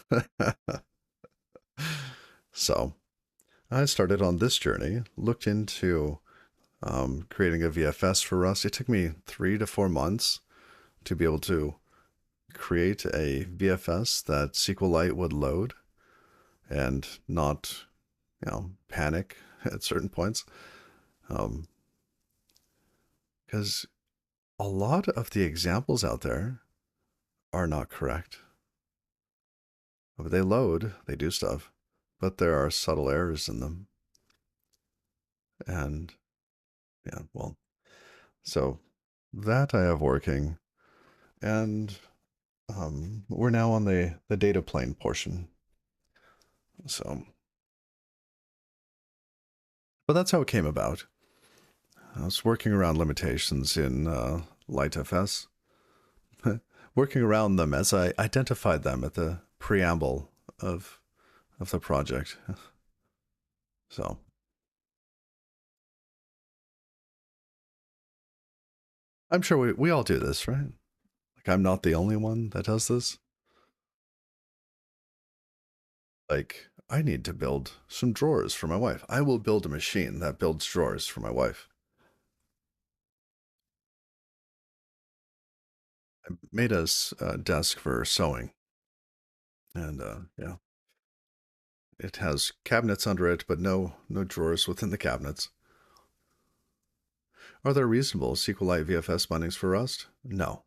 So I started on this journey, looked into creating a VFS for Rust. It took me 3 to 4 months to be able to create a VFS that SQLite would load and not, panic at certain points. Because a lot of the examples out there are not correct. They load, they do stuff, but there are subtle errors in them. And yeah, well, so that I have working. And we're now on the data plane portion. So, but that's how it came about. I was working around limitations in LightFS, working around them as I identified them at the preamble of the project. So I'm sure we all do this, right? Like I'm not the only one that does this. Like I need to build some drawers for my wife. I will build a machine that builds drawers for my wife. I made a desk for sewing, and yeah, it has cabinets under it, but no drawers within the cabinets. Are there reasonable SQLite VFS bindings for Rust? No.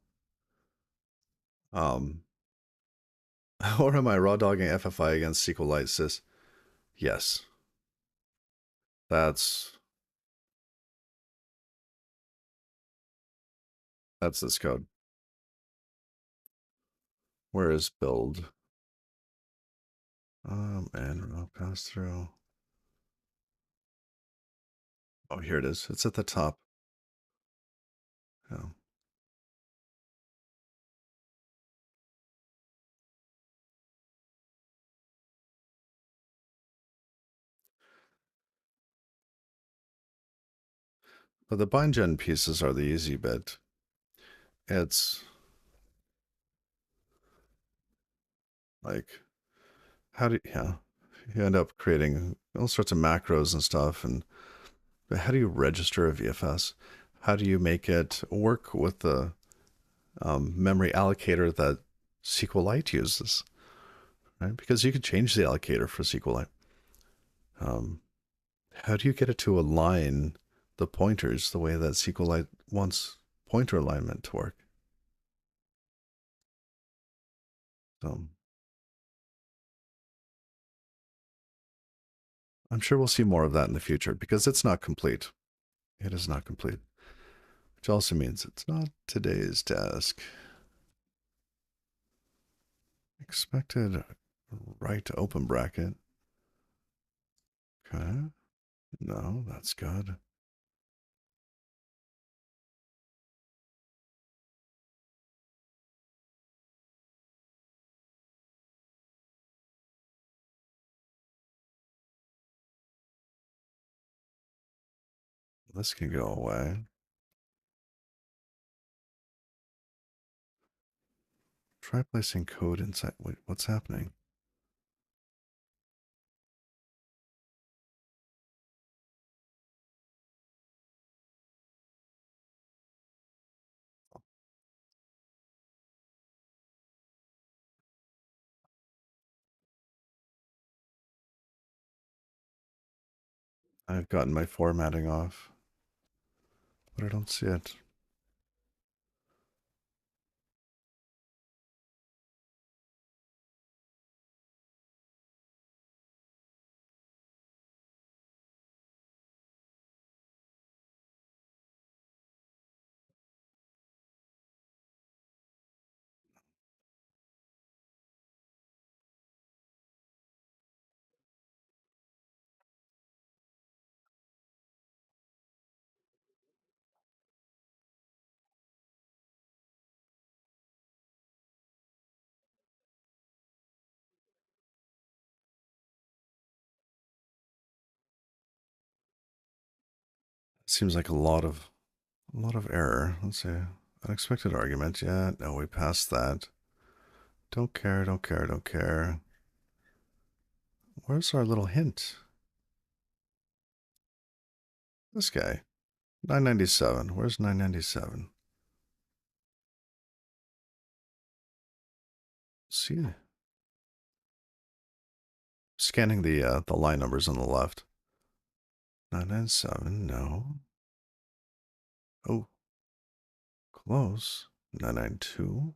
Um, or am I raw dogging FFI against SQLite sys? Yes. That's this code. Where is build? And raw pass through. Oh, here it is. It's at the top. Yeah. But the bind gen pieces are the easy bit. It's like, how do you, yeah, you end up creating all sorts of macros and stuff. And but how do you register a VFS? How do you make it work with the memory allocator that SQLite uses? Right? Because you could change the allocator for SQLite. Um, how do you get it to align the pointers the way that SQLite wants pointer alignment to work? So I'm sure we'll see more of that in the future because it's not complete. It is not complete, which also means it's not today's task. Expected right to open bracket. Okay. No, that's good. This can go away. Try placing code inside. Wait, what's happening? I've gotten my formatting off, but I don't see it. Seems like a lot of error. Let's see. Unexpected argument. Yeah, no, we passed that. Don't care, don't care, don't care. Where's our little hint? This guy. 997. Where's 997? See, scanning the line numbers on the left. 997. No. Oh, close. 992.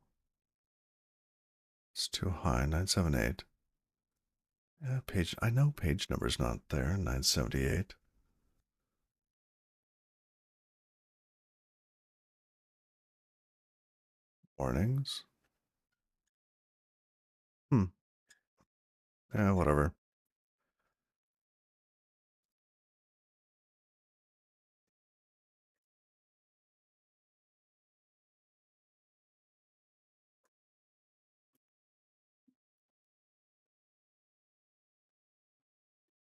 It's too high. 978. Yeah, page. I know page number's not there. 978. Warnings. Hmm. Yeah, whatever.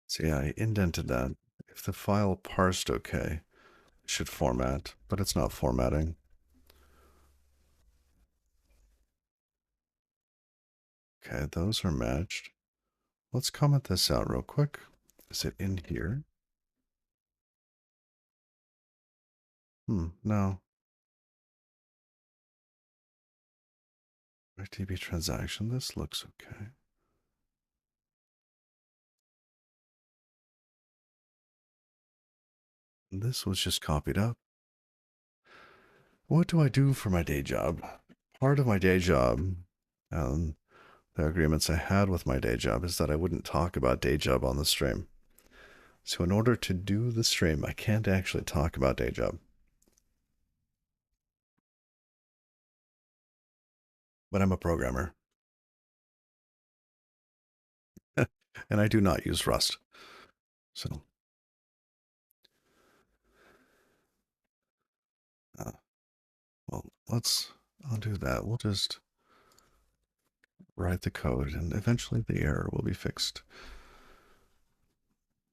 See, I indented that. If the file parsed okay, it should format, but it's not formatting. Okay, those are matched. Let's comment this out real quick. Is it in here? No. RTB transaction, this looks okay. This was just copied up. What do I do for my day job? Part of my day job, the agreements I had with my day job is that I wouldn't talk about day job on the stream. So in order to do the stream, I can't actually talk about day job. But I'm a programmer. And I do not use Rust. So let's undo that. We'll just write the code and eventually the error will be fixed.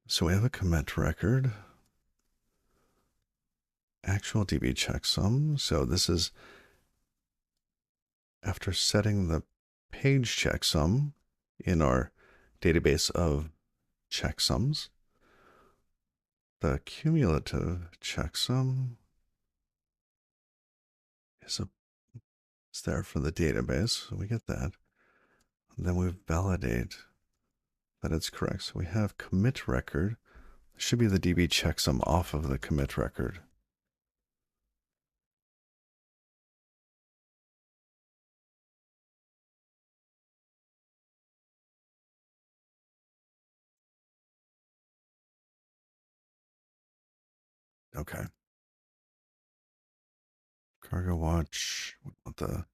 So we have a commit record, actual DB checksum. So this is after setting the page checksum in our database of checksums. The cumulative checksum is there for the database, so we get that. And then we validate that it's correct. So we have commit record. There should be the DB checksum off of the commit record. Okay. Cargo watch. We want the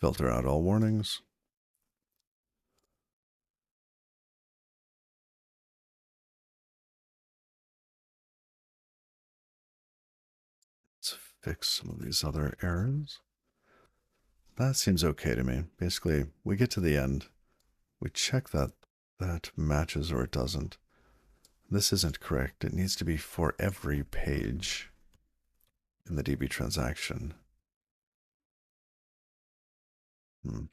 filter out all warnings. Let's fix some of these other errors. That seems okay to me. Basically, we get to the end. We check that that matches or it doesn't. This isn't correct. It needs to be for every page in the DB transaction. Let's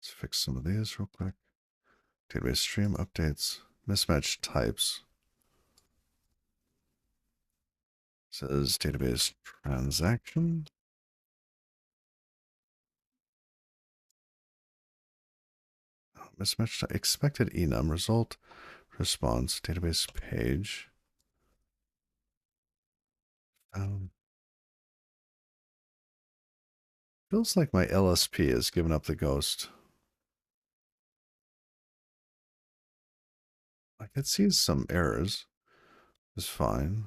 fix some of these real quick. Database stream updates, mismatched types. Says database transaction. Mismatched expected enum result response database page. Feels like my LSP has given up the ghost. I could see some errors. It's fine.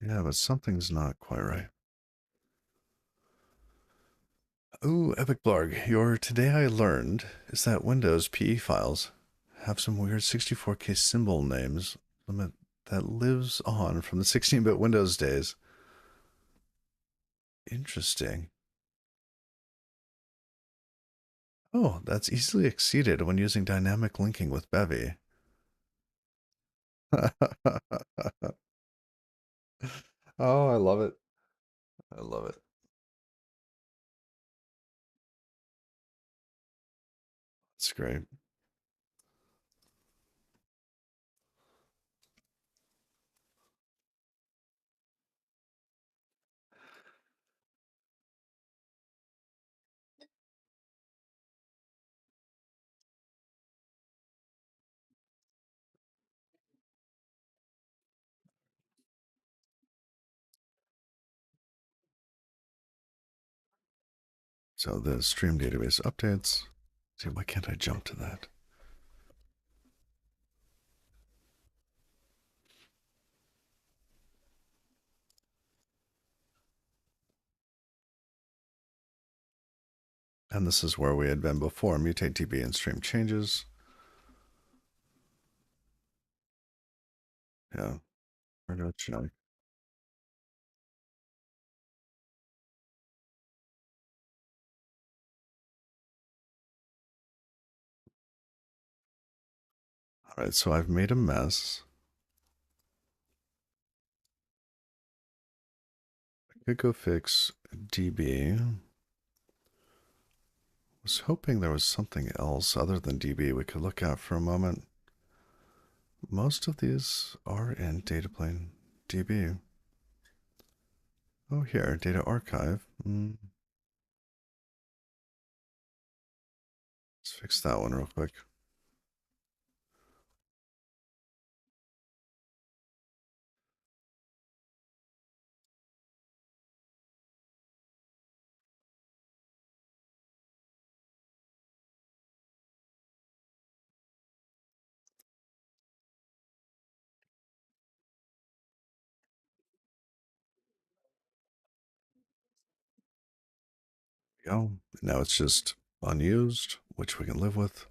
Yeah, but something's not quite right. Ooh, Epic Blarg, your Today I Learned is that Windows PE files have some weird 64K symbol names limit that lives on from the 16-bit Windows days. Interesting. Oh, that's easily exceeded when using dynamic linking with Bevy. Oh, I love it. I love it. It's great. So the stream database updates. See, why can't I jump to that? And this is where we had been before. Mutate DB and stream changes. Yeah. Where do I check? All right, so I've made a mess. I could go fix DB. Was hoping there was something else other than DB we could look at for a moment. Most of these are in data plane DB. Oh, here, data archive. Let's fix that one real quick. There we go. Now it's just unused, which we can live with.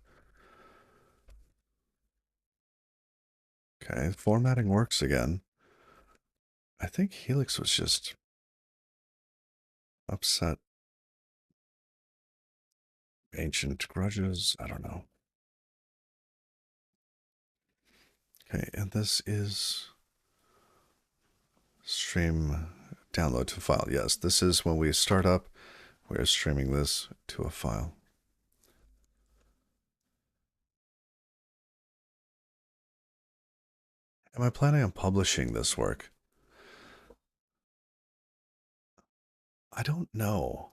Okay, formatting works again. I think Helix was just upset. Ancient grudges. I don't know. Okay, and this is stream download to file. Yes, this is when we start up, we're streaming this to a file. Am I planning on publishing this work? I don't know.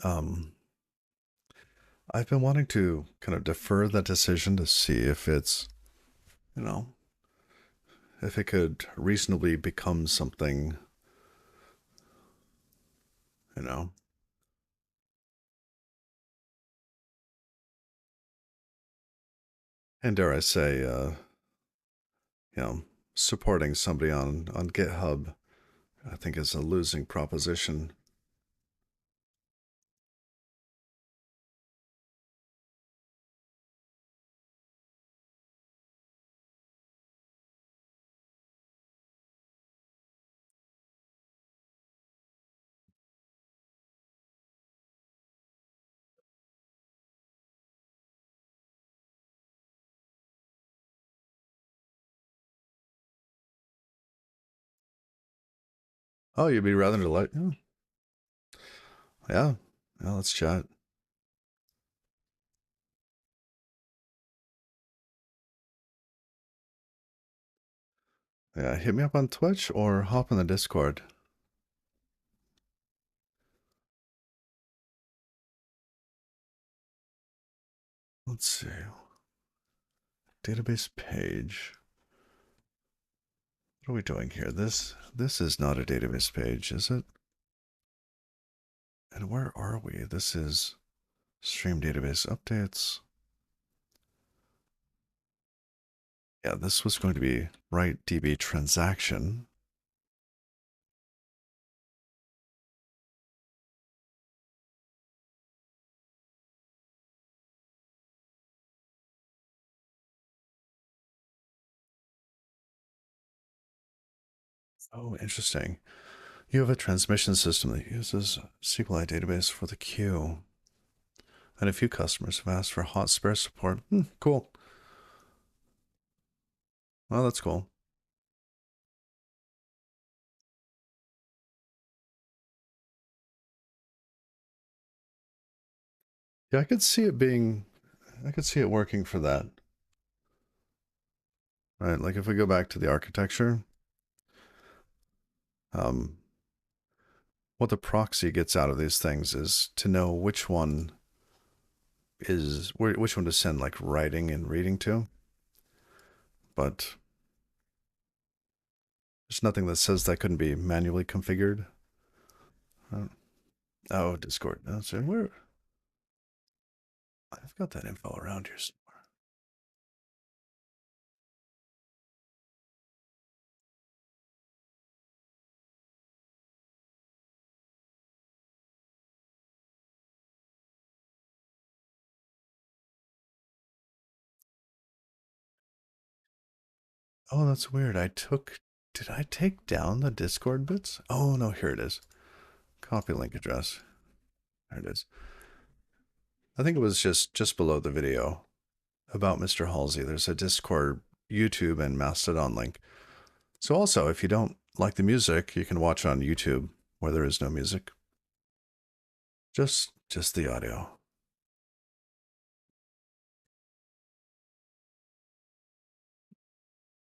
Um, I've been wanting to kind of defer that decision to see if it's, you know, if it could reasonably become something, you know, and dare I say, you know, supporting somebody on GitHub, I think is a losing proposition. Oh, you'd be rather to let, yeah, yeah, let's chat. Yeah, hit me up on Twitch or hop in the Discord. Let's see. Database page. What are we doing here? This is not a database page, is it? And where are we? This is stream database updates. Yeah, this was going to be write DB transaction. Oh, interesting. You have a transmission system that uses SQLite database for the queue. And a few customers have asked for hot spare support. Cool. Well, that's cool. Yeah, I could see it being, I could see it working for that. Right, like if we go back to the architecture, um, what the proxy gets out of these things is to know which one is, which one to send like writing and reading to. But there's nothing that says that couldn't be manually configured. Oh, Discord. No, so where? I've got that info around here somewhere. Oh, that's weird. Did I take down the Discord bits? Oh, no, here it is. Copy link address. There it is. I think it was just below the video about Mr. Halsey. There's a Discord, YouTube, and Mastodon link. So also, if you don't like the music, you can watch on YouTube where there is no music. Just the audio.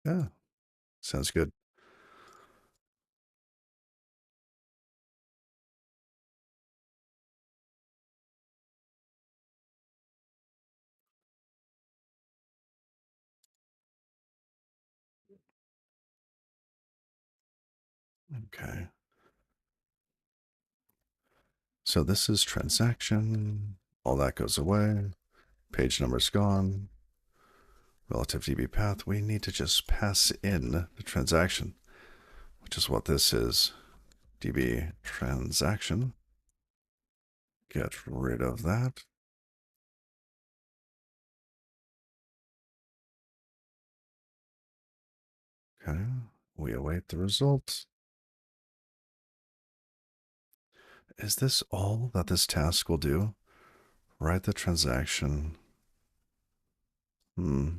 Yeah, sounds good. Okay. So this is transaction. All that goes away. Page number's gone. Relative DB path. We need to just pass in the transaction, which is what this is. DB transaction. Get rid of that. Okay, we await the results. Is this all that this task will do? Write the transaction. Hmm.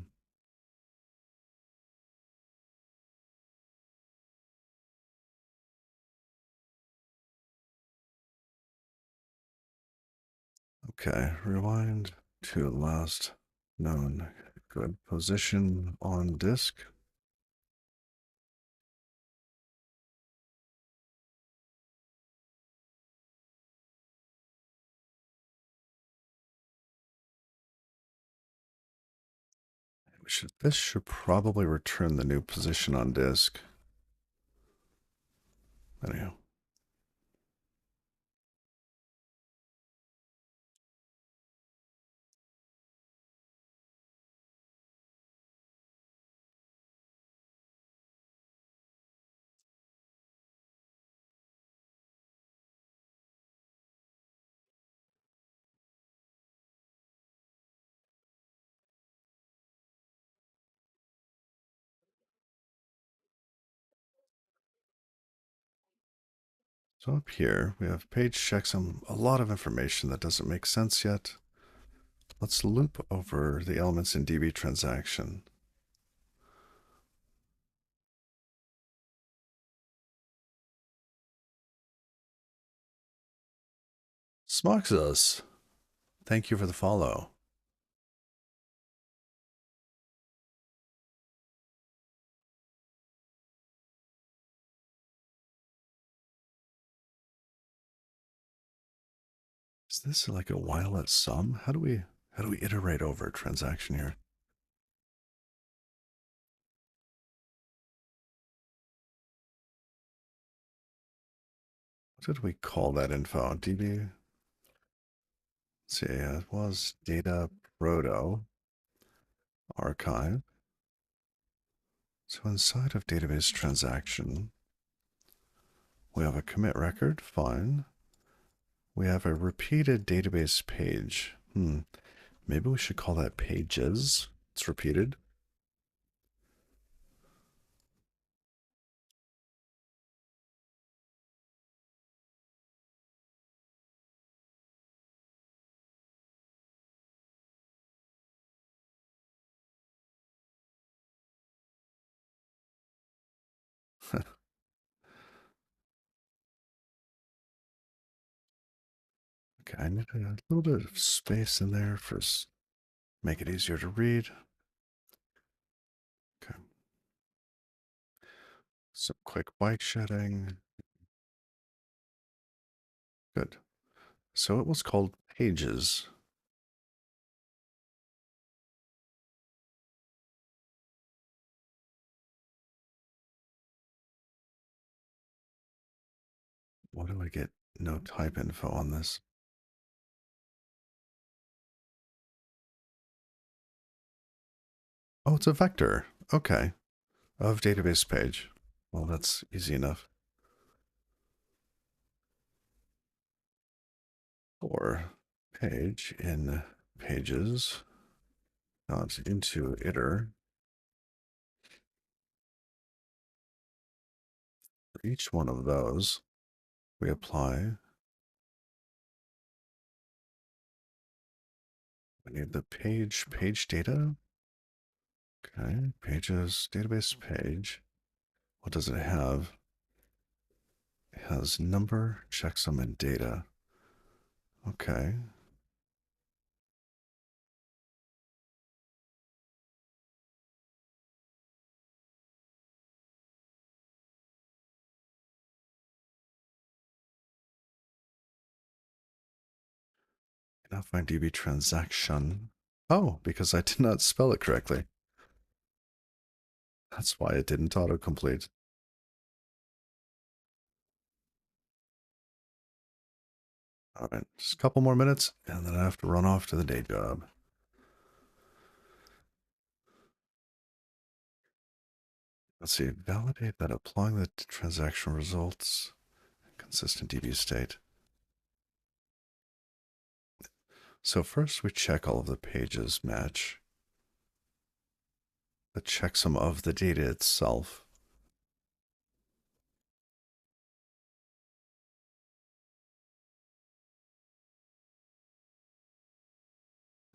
Okay, rewind to last known good position on disk. This should probably return the new position on disk. Anyhow. So up here, we have page checksum, a lot of information that doesn't make sense yet. Let's loop over the elements in DB transaction. Smoxus, thank you for the follow. Is this like a while sum? How do we iterate over a transaction here? What did we call that info? DB. Let's see, it was data proto archive. So inside of database transaction, we have a commit record, fine. We have a repeated database page. Maybe we should call that pages. It's repeated. Okay, I need a little bit of space in there for make it easier to read. Okay. Some quick bike shedding. Good. So it was called pages. What do I get? No type info on this. Oh, it's a vector. Okay. Of database page. Well, that's easy enough. Or page in pages, not into iter. For each one of those, we apply. We need the page data. Okay, pages, database page. What does it have? It has number, checksum, and data. Okay. Now find DB transaction. Oh, because I did not spell it correctly. That's why it didn't autocomplete. All right, just a couple more minutes, and then I have to run off to the day job. Let's see, validate that applying the transaction results, consistent DB state. So first we check all of the pages match the checksum of the data itself.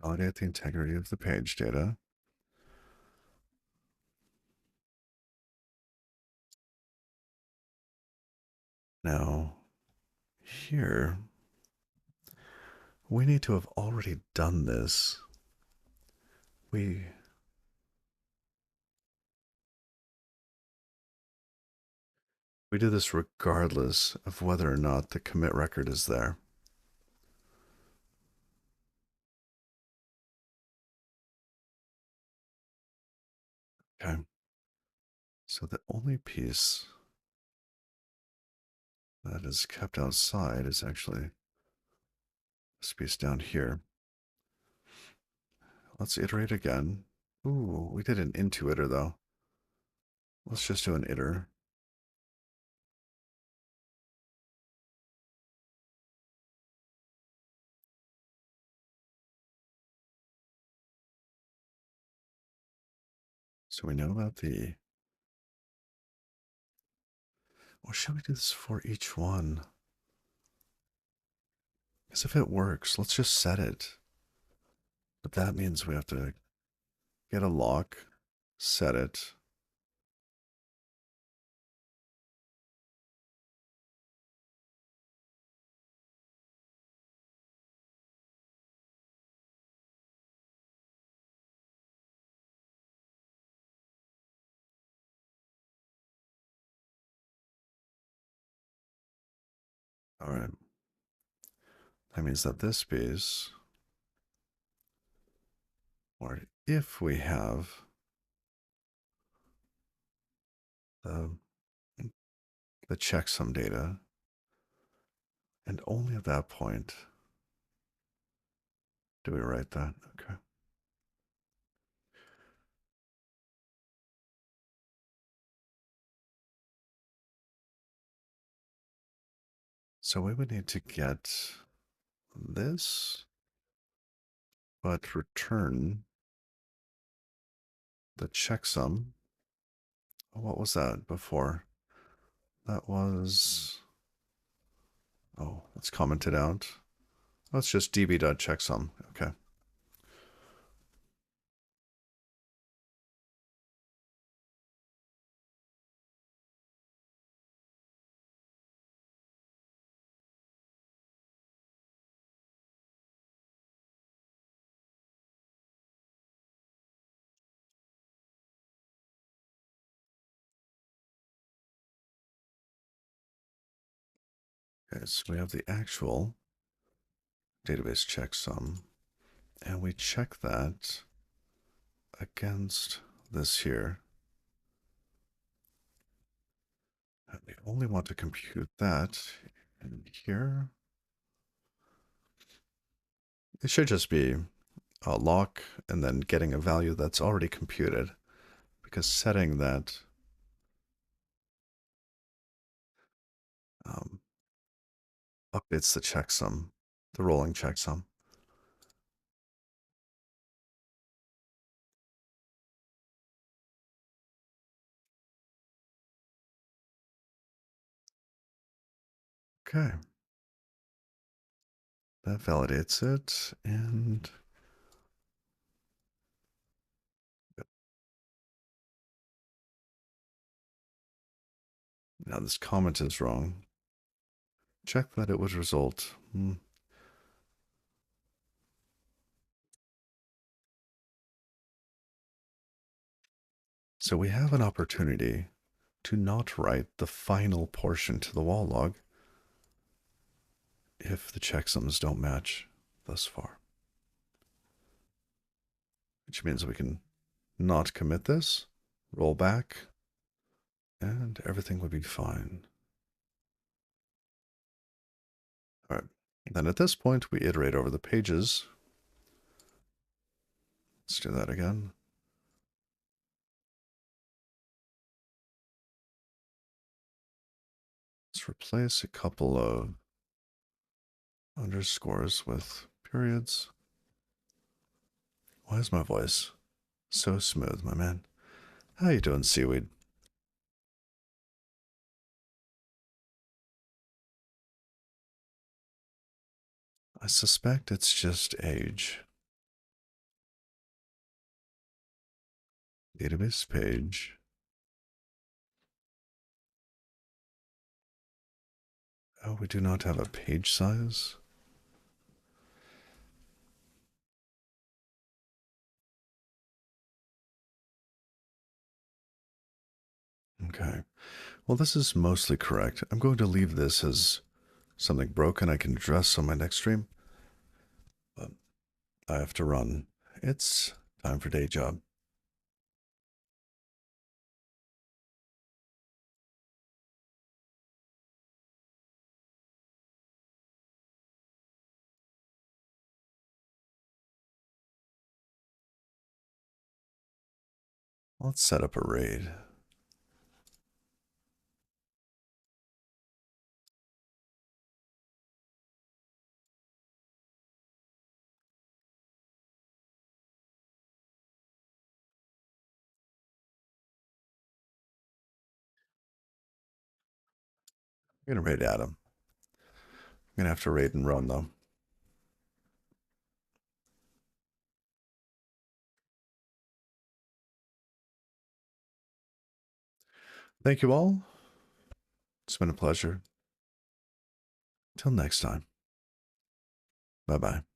Validate the integrity of the page data. Now, here, we need to have already done this. We do this regardless of whether or not the commit record is there. Okay. So the only piece that is kept outside is actually this piece down here. Let's iterate again. Ooh, we did an into iter though. Let's just do an iter. So we know about the, or should we do this for each one? Because if it works, let's just set it. But that means we have to get a lock, set it. All right. That means that this piece, or if we have the, the checksum data, and only at that point do we write that. Okay. So we would need to get this, but return the checksum. What was that before? That was, oh, let's comment it out. Let's just db.checksum. Okay. Okay, so we have the actual database checksum, and we check that against this here. And we only want to compute that in here. It should just be a lock and then getting a value that's already computed, because setting that updates the checksum, the rolling checksum. Okay. That validates it, and now this comment is wrong. Check that it would result. So we have an opportunity to not write the final portion to the wall log if the checksums don't match thus far. Which means we can not commit this, roll back, and everything would be fine. All right. Then at this point, we iterate over the pages. Let's do that again. Let's replace a couple of underscores with periods. Why is my voice so smooth, my man? How you doing, Seaweed? I suspect it's just age. Database page. Oh, we do not have a page size. Okay. Well, this is mostly correct. I'm going to leave this as something broken I can address on my next stream. But I have to run. It's time for day job. Let's set up a raid. I'm going to raid Adam. I'm going to have to raid and run, though. Thank you all. It's been a pleasure. Till next time. Bye-bye.